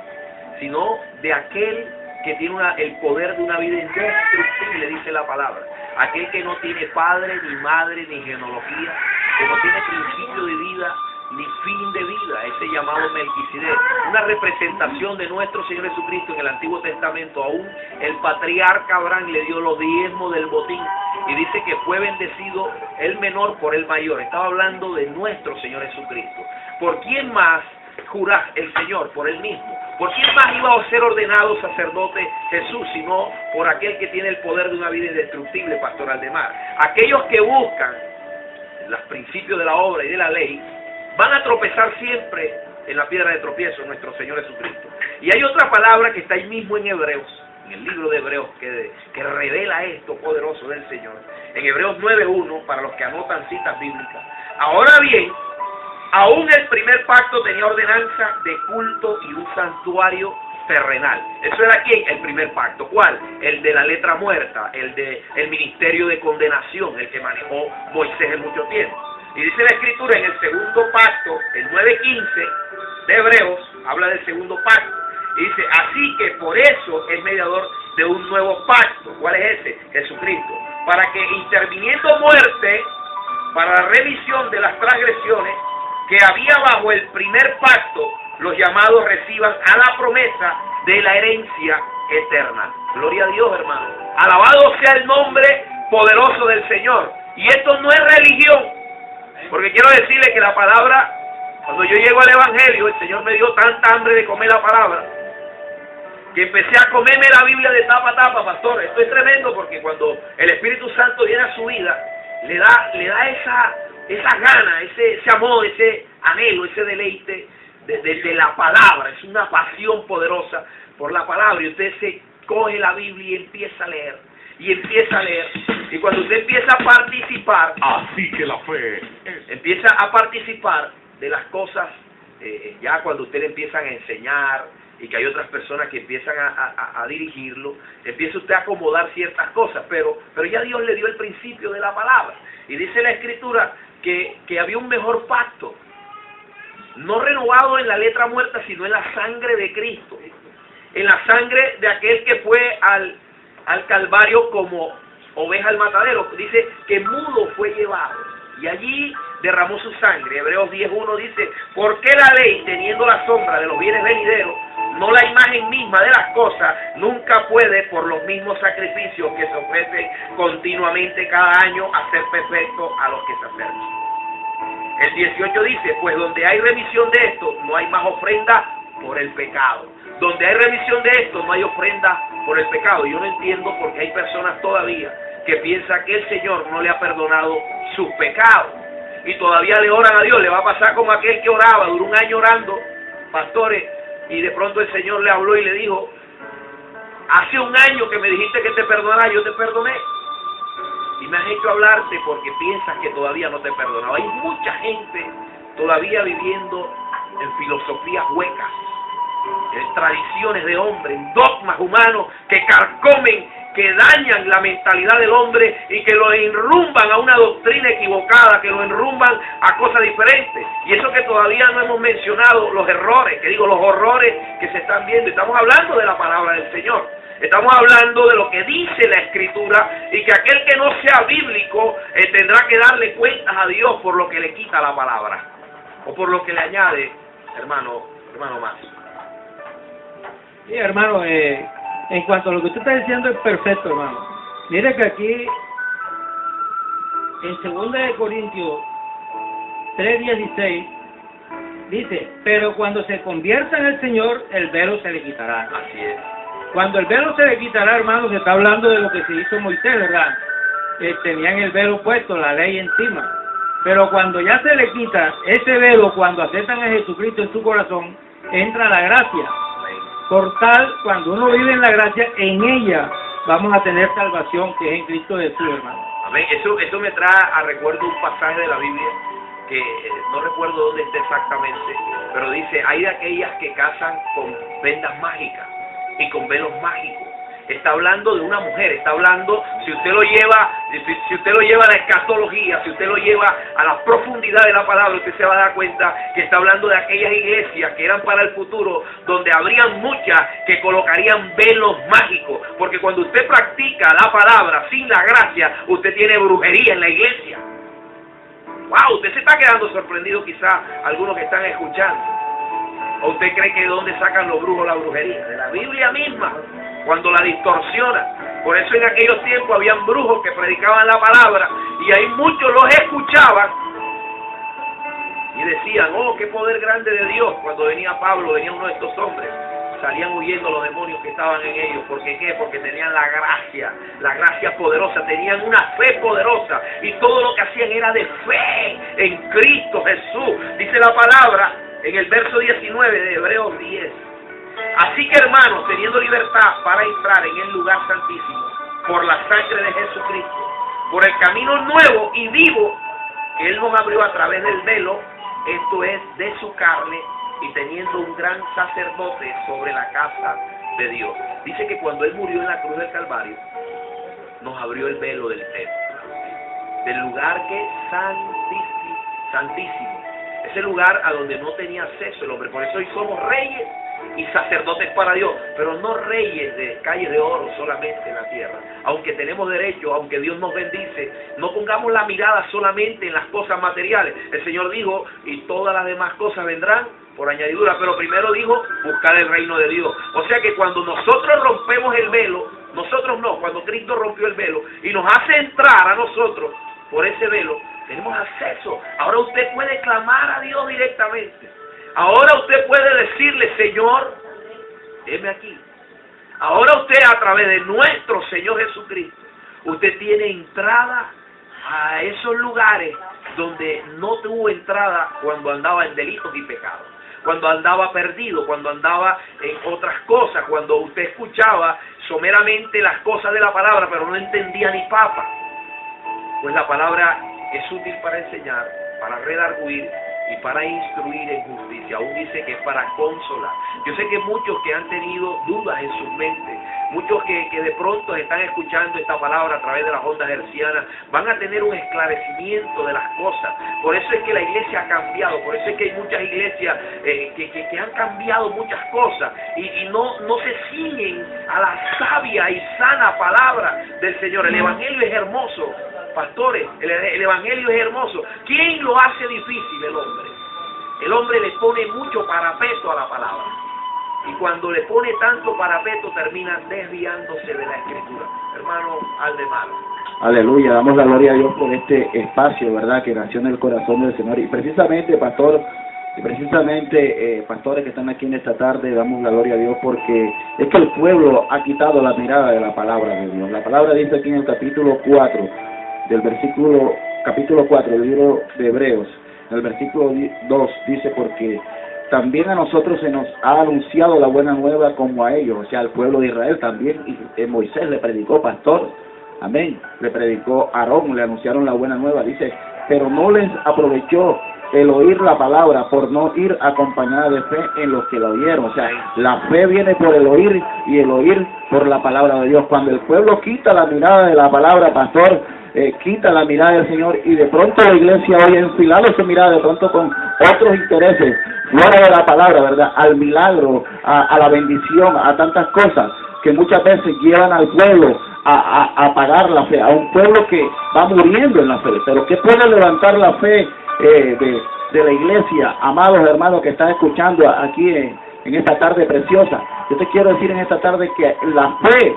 sino de aquel que tiene el poder de una vida indestructible, dice la palabra, aquel que no tiene padre, ni madre, ni genealogía, que no tiene principio de vida, ni fin de vida, ese llamado Melquisedec, una representación de nuestro Señor Jesucristo en el Antiguo Testamento. Aún el patriarca Abraham le dio los diezmos del botín y dice que fue bendecido el menor por el mayor. Estaba hablando de nuestro Señor Jesucristo. ¿Por quién más jurás el Señor? Por él mismo. ¿Por quién más iba a ser ordenado sacerdote Jesús, sino por aquel que tiene el poder de una vida indestructible, pastor Aldemar? Aquellos que buscan los principios de la obra y de la ley van a tropezar siempre en la piedra de tropiezo, nuestro Señor Jesucristo. Y hay otra palabra que está ahí mismo en Hebreos, en el libro de Hebreos, que revela esto poderoso del Señor. En Hebreos 9:1, para los que anotan citas bíblicas. Ahora bien, aún el primer pacto tenía ordenanza de culto y un santuario terrenal. Eso era ¿quién? El primer pacto. ¿Cuál? El de la letra muerta, el ministerio de condenación, el que manejó Moisés en mucho tiempo. Y dice la Escritura en el segundo pacto, el 9:15 de Hebreos, habla del segundo pacto. Y dice, así que por eso es mediador de un nuevo pacto. ¿Cuál es ese? Jesucristo. Para que interviniendo muerte, para la remisión de las transgresiones que había bajo el primer pacto, los llamados reciban a la promesa de la herencia eterna. Gloria a Dios, hermano. Alabado sea el nombre poderoso del Señor. Y esto no es religión. Porque quiero decirle que la palabra, cuando yo llego al Evangelio, el Señor me dio tanta hambre de comer la palabra, que empecé a comerme la Biblia de tapa a tapa, pastor. Esto es tremendo porque cuando el Espíritu Santo viene a su vida, le da esa gana, ese amor, ese anhelo, ese deleite de la palabra. Es una pasión poderosa por la palabra. Y usted se coge la Biblia y empieza a leer. Y empieza a leer. Y cuando usted empieza a participar, así que la fe empieza a participar de las cosas, ya cuando usted le empiezan a enseñar y que hay otras personas que empiezan a dirigirlo, empieza usted a acomodar ciertas cosas, pero ya Dios le dio el principio de la palabra. Y dice la Escritura que había un mejor pacto, no renovado en la letra muerta, sino en la sangre de Cristo, en la sangre de aquel que fue al Calvario como oveja al matadero. Dice que mudo fue llevado y allí derramó su sangre. Hebreos 10:1 dice, ¿por qué la ley, teniendo la sombra de los bienes venideros, no la imagen misma de las cosas, nunca puede por los mismos sacrificios que se ofrecen continuamente cada año hacer perfecto a los que se acercan? El 18 dice, pues donde hay remisión de esto, no hay más ofrenda por el pecado. Donde hay remisión de esto, no hay ofrenda por el pecado. Yo no entiendo por qué hay personas todavía que piensan que el Señor no le ha perdonado sus pecados. Y todavía le oran a Dios. Le va a pasar como aquel que oraba, duró un año orando, pastores, y de pronto el Señor le habló y le dijo, hace un año que me dijiste que te perdonara, yo te perdoné. Y me has hecho hablarte porque piensas que todavía no te he perdonado. Hay mucha gente todavía viviendo en filosofías huecas, en tradiciones de hombres, en dogmas humanos que carcomen que dañan la mentalidad del hombre y que lo enrumban a una doctrina equivocada, que lo enrumban a cosas diferentes. Y eso que todavía no hemos mencionado, los errores, los horrores que se están viendo. Estamos hablando de la palabra del Señor. Estamos hablando de lo que dice la Escritura, y que aquel que no sea bíblico tendrá que darle cuentas a Dios por lo que le quita la palabra o por lo que le añade, hermano más. Sí, hermano, en cuanto a lo que usted está diciendo es perfecto, hermano. Mire que aquí, en 2 de Corintios 3:16, dice, pero cuando se convierta en el Señor, el velo se le quitará. Así es. Cuando el velo se le quitará, hermano, se está hablando de lo que se hizo Moisés, ¿verdad? Tenían el velo puesto, la ley encima. Pero cuando ya se le quita ese velo, cuando aceptan a Jesucristo en su corazón, entra la gracia. Por tal, cuando uno vive en la gracia, en ella vamos a tener salvación, que es en Cristo Jesús, hermano. Amén. Eso me trae a recuerdo un pasaje de la Biblia que no recuerdo dónde está exactamente, pero dice, hay de aquellas que casan con vendas mágicas y con velos mágicos. Está hablando de una mujer, está hablando, si usted lo lleva a la escatología, si usted lo lleva a la profundidad de la palabra, usted se va a dar cuenta que está hablando de aquellas iglesias que eran para el futuro, donde habrían muchas que colocarían velos mágicos, porque cuando usted practica la palabra sin la gracia, usted tiene brujería en la iglesia. Wow, usted se está quedando sorprendido, quizá algunos que están escuchando. ¿O usted cree que de dónde sacan los brujos la brujería? De la Biblia misma, cuando la distorsiona. Por eso en aquellos tiempos habían brujos que predicaban la palabra y ahí muchos los escuchaban y decían, oh, qué poder grande de Dios. Cuando venía Pablo, venía uno de estos hombres, salían huyendo los demonios que estaban en ellos. ¿Por qué? Porque tenían la gracia poderosa, tenían una fe poderosa y todo lo que hacían era de fe en Cristo Jesús. Dice la palabra en el verso 19 de Hebreos 10. Así que, hermanos, teniendo libertad para entrar en el lugar santísimo por la sangre de Jesucristo, por el camino nuevo y vivo que Él nos abrió a través del velo, esto es, de su carne, y teniendo un gran sacerdote sobre la casa de Dios. Dice que cuando Él murió en la cruz del Calvario, nos abrió el velo del templo, del lugar que es santísimo. Ese lugar a donde no tenía acceso el hombre. Por eso hoy somos reyes y sacerdotes para Dios, pero no reyes de calle de oro solamente en la tierra. Aunque tenemos derecho, aunque Dios nos bendice, no pongamos la mirada solamente en las cosas materiales. El Señor dijo, y todas las demás cosas vendrán por añadidura, pero primero dijo, buscar el reino de Dios. O sea que cuando nosotros rompemos el velo, nosotros no, cuando Cristo rompió el velo y nos hace entrar a nosotros por ese velo, tenemos acceso. Ahora usted puede clamar a Dios directamente. Ahora usted puede decirle, Señor, heme aquí. Ahora usted, a través de nuestro Señor Jesucristo, usted tiene entrada a esos lugares donde no tuvo entrada cuando andaba en delitos y pecados, cuando andaba perdido, cuando andaba en otras cosas, cuando usted escuchaba someramente las cosas de la palabra, pero no entendía ni papa. Pues la palabra es útil para enseñar, para redarguir y para instruir en justicia. Aún dice que es para consolar. Yo sé que muchos que han tenido dudas en sus mentes, muchos que de pronto están escuchando esta palabra a través de las ondas hercianas, van a tener un esclarecimiento de las cosas. Por eso es que la iglesia ha cambiado, por eso es que hay muchas iglesias que han cambiado muchas cosas y no se ciñen a la sabia y sana palabra del Señor. El Evangelio es hermoso. Pastores, el Evangelio es hermoso. ¿Quién lo hace difícil? El hombre. El hombre le pone mucho parapeto a la palabra. Y cuando le pone tanto parapeto, termina desviándose de la Escritura. Hermano Aldemar. Aleluya, damos la gloria a Dios por este espacio, ¿verdad?, que nació en el corazón del Señor. Y precisamente, pastor, pastores que están aquí en esta tarde, damos la gloria a Dios porque es que el pueblo ha quitado la mirada de la palabra de Dios. La palabra dice aquí en el capítulo 4, capítulo 4 del libro de Hebreos, en el versículo 2, dice, porque también a nosotros se nos ha anunciado la buena nueva como a ellos, o sea, al pueblo de Israel también, y Moisés le predicó, pastor, amén, le predicó Aarón, le anunciaron la buena nueva, dice, pero no les aprovechó el oír la palabra, por no ir acompañada de fe en los que la oyeron. O sea, la fe viene por el oír y el oír por la palabra de Dios. Cuando el pueblo quita la mirada de la palabra, pastor, quita la mirada del Señor, y de pronto la iglesia hoy enfilado su mirada de pronto con otros intereses fuera de la palabra, ¿verdad? Al milagro, a la bendición, a tantas cosas que muchas veces llevan al pueblo a apagar la fe, a un pueblo que va muriendo en la fe. Pero ¿qué puede levantar la fe de la iglesia, amados hermanos que están escuchando aquí en esta tarde preciosa? Yo te quiero decir en esta tarde que la fe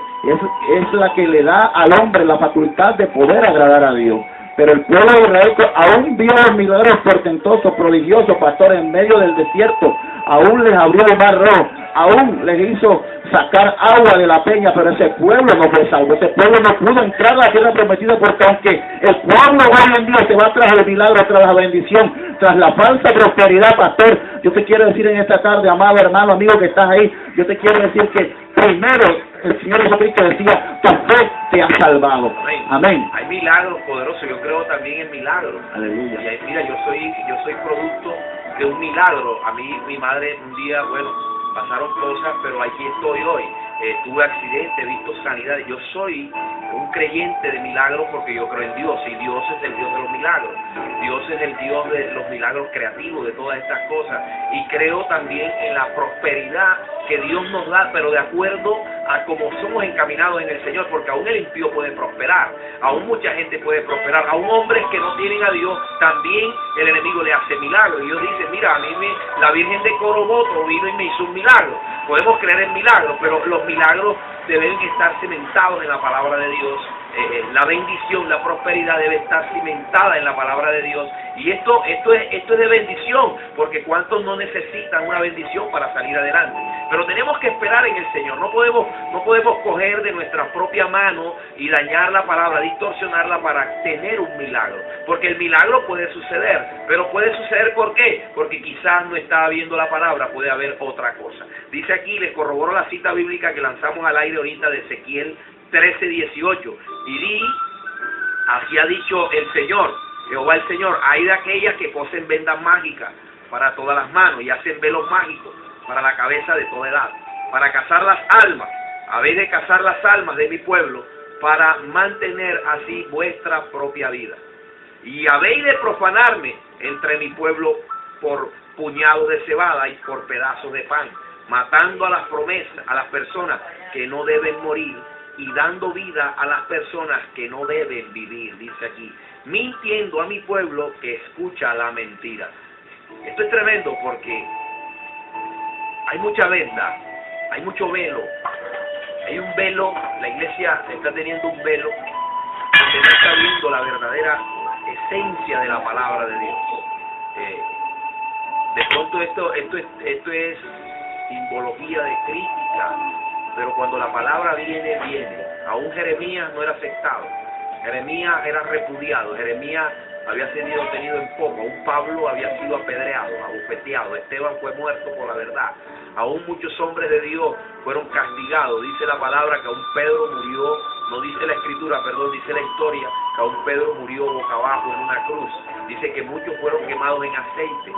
es la que le da al hombre la facultad de poder agradar a Dios. Pero el pueblo de Israel aún vio los milagros portentosos, prodigiosos, pastor, en medio del desierto. Aún les abrió el mar rojo, aún les hizo sacar agua de la peña, pero ese pueblo no fue salvo. Ese pueblo no pudo entrar a la tierra prometida, porque aunque el pueblo hoy en día se va tras el milagro, tras la bendición, tras la falsa prosperidad, pastor, yo te quiero decir en esta tarde, amado hermano, amigo que estás ahí, yo te quiero decir que primero el Señor Jesucristo decía, tu fe te ha salvado. Amén. Hay milagros poderosos, yo creo también en milagros. Aleluya. Y ahí, mira, yo soy producto de un milagro. A mí, mi madre, un día, bueno, pasaron cosas, pero aquí estoy hoy. Tuve accidente, he visto sanidad. Yo soy un creyente de milagros porque yo creo en Dios, y Dios es el Dios de los milagros. Dios es el Dios de los milagros creativos, de todas estas cosas. Y creo también en la prosperidad que Dios nos da, pero de acuerdo a cómo somos encaminados en el Señor, porque aún el impío puede prosperar, aún mucha gente puede prosperar, aún hombres que no tienen a Dios, también el enemigo le hace milagros. Y Dios dice, mira, a mí la Virgen de Coromoto vino y me hizo un milagro. Podemos creer en milagros, pero los milagros deben estar cimentados en la palabra de Dios. La bendición, la prosperidad debe estar cimentada en la palabra de Dios. Y esto es de bendición, porque ¿cuántos no necesitan una bendición para salir adelante? Pero tenemos que esperar en el Señor. No podemos coger de nuestra propia mano y dañar la palabra, distorsionarla para tener un milagro. Porque el milagro puede suceder, pero puede suceder ¿por qué? Porque quizás no estaba viendo la palabra, puede haber otra cosa. Dice aquí, les corroboro la cita bíblica que lanzamos al aire ahorita de Ezequiel 13:18, y di, así ha dicho el Señor, Jehová el Señor, hay de aquellas que cosen vendas mágicas para todas las manos y hacen velos mágicos para la cabeza de toda edad, para cazar las almas. Habéis de cazar las almas de mi pueblo para mantener así vuestra propia vida. Y habéis de profanarme entre mi pueblo por puñados de cebada y por pedazos de pan, matando a las promesas, a las personas que no deben morir, y dando vida a las personas que no deben vivir, dice aquí, mintiendo a mi pueblo que escucha la mentira. Esto es tremendo porque hay mucha venda, hay mucho velo, hay un velo, la iglesia está teniendo un velo donde no está viendo la verdadera esencia de la palabra de Dios. De pronto esto es simbología de crítica, pero cuando la palabra viene. Aún Jeremías no era aceptado, Jeremías era repudiado, Jeremías había sido tenido en poco, aún Pablo había sido apedreado, abofeteado, Esteban fue muerto por la verdad, aún muchos hombres de Dios fueron castigados. Dice la palabra que aún Pedro murió, no dice la escritura, perdón, dice la historia, que aún Pedro murió boca abajo en una cruz. Dice que muchos fueron quemados en aceite.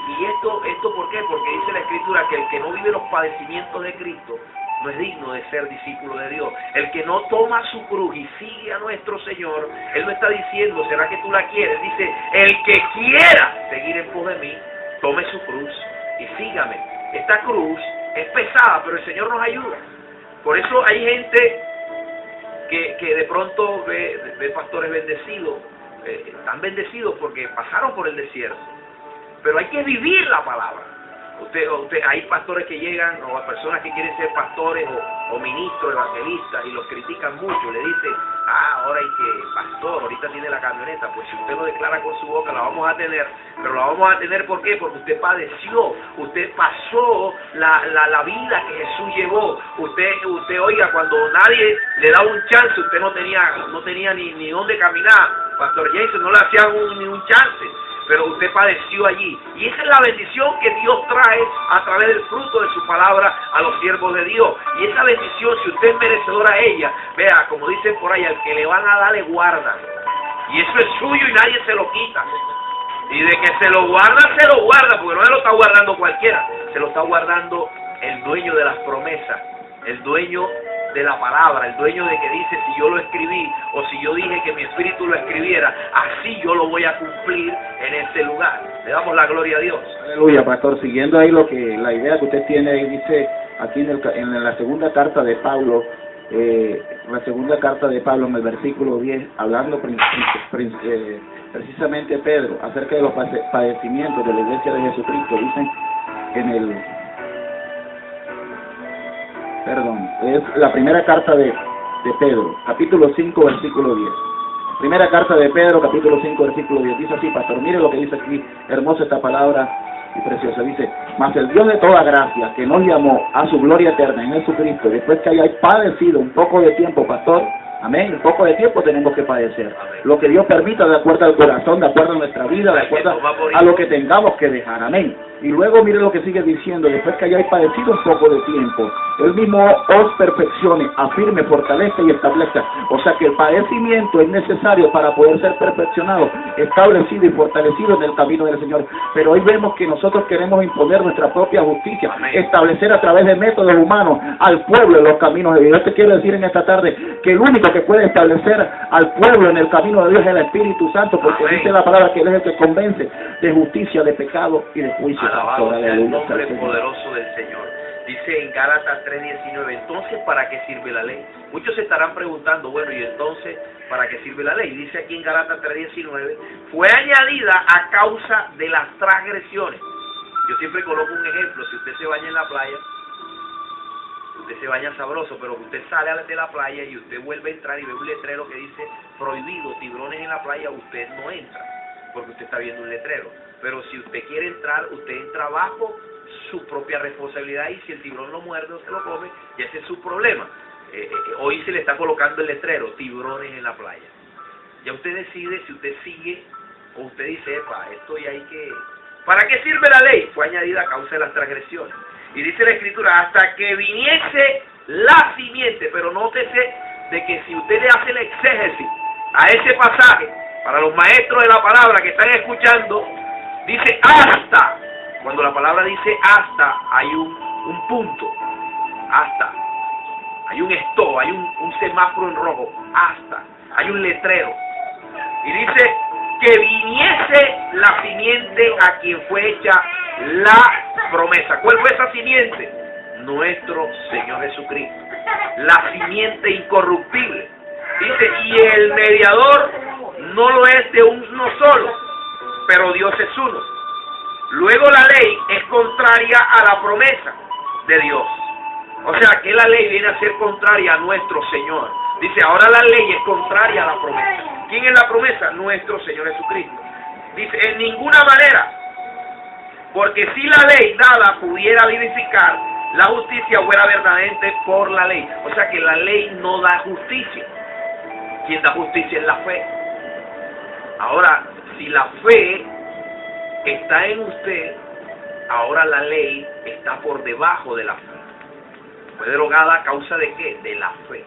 Y esto ¿por qué? Porque dice la escritura que el que no vive los padecimientos de Cristo no es digno de ser discípulo de Dios. El que no toma su cruz y sigue a nuestro Señor, Él no está diciendo, ¿será que tú la quieres? Dice, el que quiera seguir en pos de mí, tome su cruz y sígame. Esta cruz es pesada, pero el Señor nos ayuda. Por eso hay gente que de pronto ve pastores bendecidos, están bendecidos porque pasaron por el desierto. Pero hay que vivir la palabra. Hay pastores que llegan, o a personas que quieren ser pastores o ministros, evangelistas, y los critican mucho. Le dicen, ahora hay que, pastor, ahorita tiene la camioneta. Pues si usted lo declara con su boca, la vamos a tener. Pero la vamos a tener, ¿por qué? Porque usted padeció, usted pasó la vida que Jesús llevó. Usted oiga, cuando nadie le daba un chance, usted no tenía ni dónde caminar. Pastor Jason no le hacían ni un chance. Pero usted padeció allí. Y esa es la bendición que Dios trae a través del fruto de su palabra a los siervos de Dios. Y esa bendición, si usted es merecedor a ella, vea, como dicen por ahí, al que le van a dar le guardan. Y eso es suyo y nadie se lo quita. Y de que se lo guarda, porque no se lo está guardando cualquiera, se lo está guardando el dueño de las promesas, el dueño de la palabra, el dueño de que dice, si yo lo escribí o si yo dije que mi espíritu lo escribiera, así yo lo voy a cumplir en este lugar. Le damos la gloria a Dios. Aleluya, pastor. Siguiendo ahí la idea que usted tiene, dice aquí en la segunda carta de Pablo, en el versículo 10, hablando precisamente Pedro acerca de los padecimientos de la iglesia de Jesucristo, dicen es la primera carta de Pedro, capítulo 5, versículo 10. Primera carta de Pedro, capítulo 5, versículo 10. Dice así, pastor, mire lo que dice aquí, hermosa esta palabra y preciosa. Dice, mas el Dios de toda gracia, que nos llamó a su gloria eterna en Jesucristo, después que hayáis padecido un poco de tiempo, pastor, amén, un poco de tiempo tenemos que padecer. Amén. Lo que Dios permita, de acuerdo al corazón, de acuerdo a nuestra vida, de acuerdo a lo que tengamos que dejar, amén. Y luego mire lo que sigue diciendo, después que hayáis padecido un poco de tiempo, Él mismo os perfeccione, afirme, fortalezca y establezca. O sea que el padecimiento es necesario para poder ser perfeccionado, establecido y fortalecido en el camino del Señor. Pero hoy vemos que nosotros queremos imponer nuestra propia justicia, amén, establecer a través de métodos humanos al pueblo en los caminos de Dios. Yo te quiero decir en esta tarde que el único que puede establecer al pueblo en el camino de Dios es el Espíritu Santo, porque amén, dice la palabra que Él es el que convence de justicia, de pecado y de juicio. Alabado sea el nombre poderoso del Señor. Dice en Gálatas 3:19, entonces, ¿para qué sirve la ley? Muchos se estarán preguntando, bueno, ¿y entonces para qué sirve la ley? Dice aquí en Gálatas 3:19, fue añadida a causa de las transgresiones. Yo siempre coloco un ejemplo, si usted se baña en la playa, usted se baña sabroso, pero usted sale de la playa y usted vuelve a entrar y ve un letrero que dice prohibido, tiburones en la playa, usted no entra, porque usted está viendo un letrero. Pero si usted quiere entrar, usted entra bajo su propia responsabilidad, y si el tiburón lo muerde o se lo come, ya ese es su problema. Hoy se le está colocando el letrero, tiburones en la playa. Ya usted decide si usted sigue o usted dice, epa, esto ya hay que... ¿Para qué sirve la ley? Fue añadida a causa de las transgresiones. Y dice la Escritura, hasta que viniese la simiente. Pero nótese de que si usted le hace el exégesis a ese pasaje, para los maestros de la palabra que están escuchando, dice hasta. Cuando la palabra dice hasta, hay un punto. Hasta. Hay un stop, hay un semáforo en rojo. Hasta. Hay un letrero. Y dice que viniese la simiente a quien fue hecha la promesa. ¿Cuál fue esa simiente? Nuestro Señor Jesucristo. La simiente incorruptible. Dice, y el mediador no lo es de uno solo, pero Dios es uno. Luego la ley es contraria a la promesa de Dios. O sea que la ley viene a ser contraria a nuestro Señor. Dice, ahora la ley es contraria a la promesa. ¿Quién es la promesa? Nuestro Señor Jesucristo. Dice, en ninguna manera, porque si la ley dada pudiera vivificar, la justicia fuera verdaderamente por la ley. O sea que la ley no da justicia. Quien da justicia es la fe. Ahora, si la fe está en usted, ahora la ley está por debajo de la fe. Fue derogada a causa de ¿qué? De la fe.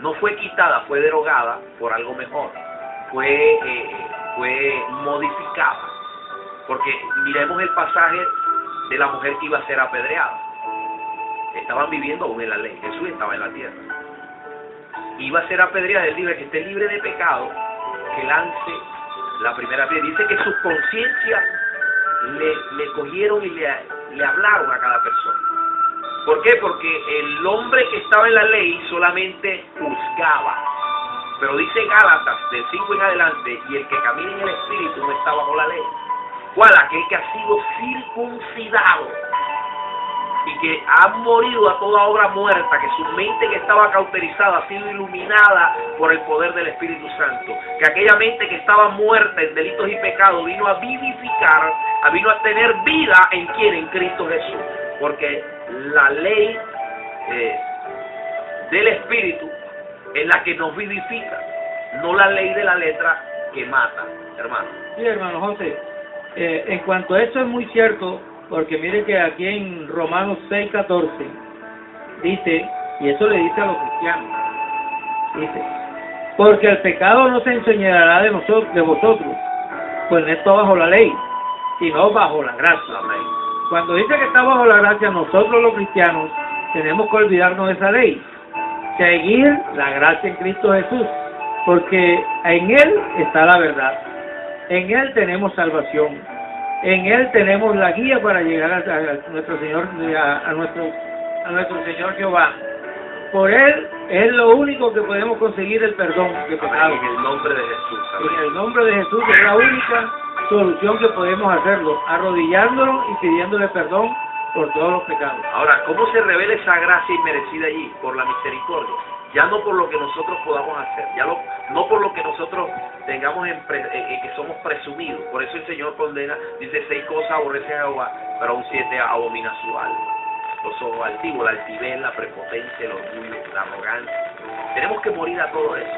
No fue quitada, fue derogada por algo mejor. Fue modificada. Porque miremos el pasaje de la mujer que iba a ser apedreada. Estaban viviendo aún en la ley. Jesús estaba en la tierra. Iba a ser apedreada. Él dice que esté libre de pecado, que lance la primera piedra. Dice que sus conciencias le cogieron y le hablaron a cada persona. ¿Por qué? Porque el hombre que estaba en la ley solamente juzgaba. Pero dice Gálatas, del 5 en adelante, y el que camina en el Espíritu no está bajo la ley. ¿Cuál? Aquel que ha sido circuncidado y que ha morido a toda obra muerta, que su mente que estaba cauterizada ha sido iluminada por el poder del Espíritu Santo, que aquella mente que estaba muerta en delitos y pecados vino a vivificar, vino a tener vida en quien, en Cristo Jesús, porque la ley del Espíritu es la que nos vivifica, no la ley de la letra que mata, hermano. Sí, hermano José, en cuanto a eso es muy cierto, porque mire que aquí en Romanos 6:14 dice, y eso le dice a los cristianos, dice, porque el pecado no se enseñará de vosotros, pues no está bajo la ley, sino bajo la gracia. Amén. Cuando dice que está bajo la gracia, nosotros los cristianos tenemos que olvidarnos de esa ley, seguir la gracia en Cristo Jesús, porque en Él está la verdad, en Él tenemos salvación, en Él tenemos la guía para llegar a nuestro Señor, a nuestro Señor Jehová. Por Él es lo único que podemos conseguir el perdón de pecados. En el nombre de Jesús. Amén. En el nombre de Jesús es la única solución que podemos hacerlo, arrodillándonos y pidiéndole perdón por todos los pecados. Ahora, ¿cómo se revela esa gracia inmerecida allí? Por la misericordia. Ya no por lo que nosotros podamos hacer, no por lo que nosotros tengamos que somos presumidos. Por eso el Señor condena, dice 6 cosas aborrece a Jehová, pero aún 7 abomina su alma. Los ojos altivos, la altivez, la prepotencia, el orgullo, la arrogancia. Tenemos que morir a todo eso.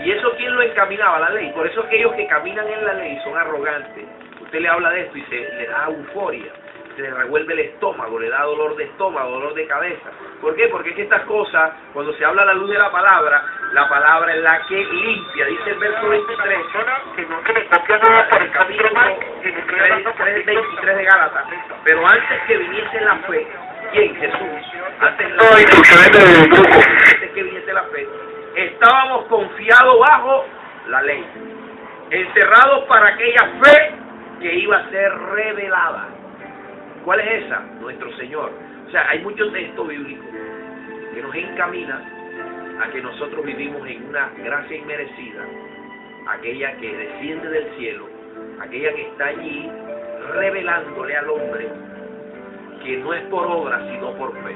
¿Y eso quién lo encaminaba? La ley. Por eso aquellos que caminan en la ley son arrogantes. Usted le habla de esto y le da euforia, se le revuelve el estómago, le da dolor de estómago, dolor de cabeza. ¿Por qué? Porque es que estas cosas, cuando se habla a la luz de la palabra es la que limpia. Dice el verso 23, el capítulo 3:23 de Gálatas. Pero antes que viniese la fe, ¿quién? Jesús. Antes que viniese la fe, estábamos confiados bajo la ley, encerrados para aquella fe que iba a ser revelada. ¿Cuál es esa? Nuestro Señor. O sea, hay muchos textos bíblicos que nos encaminan a que nosotros vivimos en una gracia inmerecida, aquella que desciende del cielo, aquella que está allí revelándole al hombre que no es por obra sino por fe.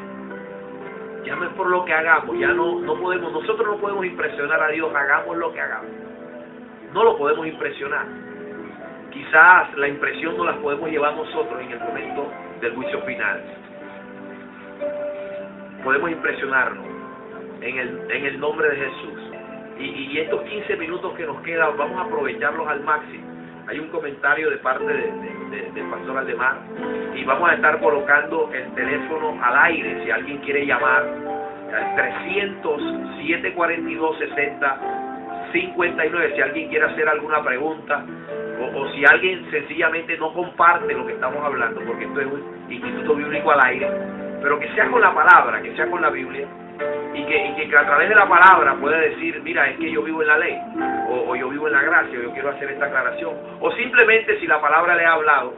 Ya no es por lo que hagamos, ya no podemos, nosotros no podemos impresionar a Dios, hagamos lo que hagamos. No lo podemos impresionar. Quizás la impresión no la podemos llevar nosotros en el momento del juicio final. Podemos impresionarnos en el nombre de Jesús. Y estos 15 minutos que nos quedan, vamos a aprovecharlos al máximo. Hay un comentario de parte del pastor Aldemar y vamos a estar colocando el teléfono al aire si alguien quiere llamar al 300-742-60-59 si alguien quiere hacer alguna pregunta o si alguien sencillamente no comparte lo que estamos hablando, porque esto es un instituto bíblico al aire, pero que sea con la palabra, que sea con la Biblia, y que a través de la palabra pueda decir, mira, es que yo vivo en la ley, o yo vivo en la gracia, o yo quiero hacer esta aclaración, o simplemente si la palabra le ha hablado,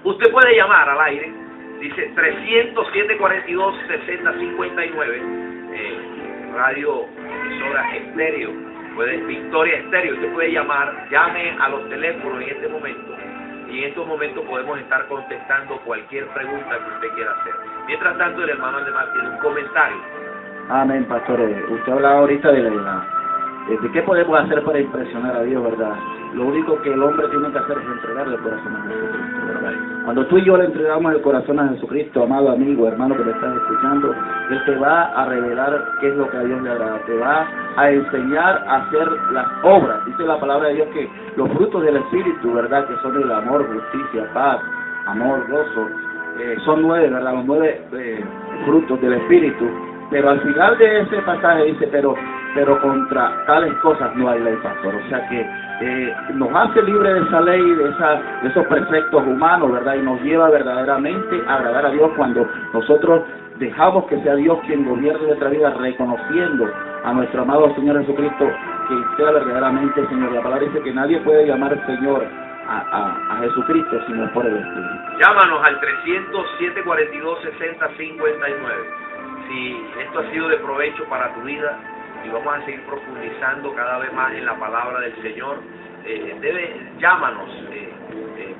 usted puede llamar al aire, dice 300-742-6059, radio emisora estéreo, Victoria Estéreo, usted puede llamar, llame a los teléfonos en este momento, y en estos momentos podemos estar contestando cualquier pregunta que usted quiera hacer. Mientras tanto, el hermano Aldemar tiene un comentario. Amén, pastor. Usted hablaba ahorita de qué podemos hacer para impresionar a Dios, ¿verdad? Lo único que el hombre tiene que hacer es entregarle el corazón a Jesucristo, ¿verdad? Cuando tú y yo le entregamos el corazón a Jesucristo, amado amigo, hermano que me estás escuchando, Él te va a revelar qué es lo que a Dios le agrada, te va a enseñar a hacer las obras. Dice la palabra de Dios que los frutos del Espíritu, ¿verdad? Que son el amor, justicia, paz, amor, gozo, son 9, ¿verdad? Los 9 frutos del Espíritu. Pero al final de ese pasaje dice, pero contra tales cosas no hay ley, pastor. O sea que nos hace libre de esa ley, de esos preceptos humanos, ¿verdad? Y nos lleva verdaderamente a agradar a Dios cuando nosotros dejamos que sea Dios quien gobierne nuestra vida, reconociendo a nuestro amado Señor Jesucristo, que sea verdaderamente Señor. La palabra dice que nadie puede llamar Señor a Jesucristo sino por el Espíritu. Llámanos al 300-742-6059. Si esto ha sido de provecho para tu vida, y vamos a seguir profundizando cada vez más en la palabra del Señor, llámanos,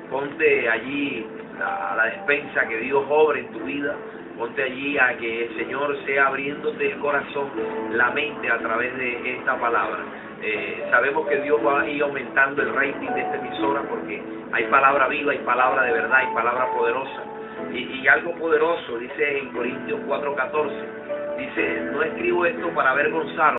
ponte allí a la despensa, que Dios obre en tu vida, ponte allí a que el Señor sea abriéndote el corazón, la mente a través de esta palabra. Sabemos que Dios va a ir aumentando el rating de esta emisora porque hay palabra viva, hay palabra de verdad, hay palabra poderosa. Y algo poderoso, dice en Corintios 4:14, dice, no escribo esto para avergonzaros,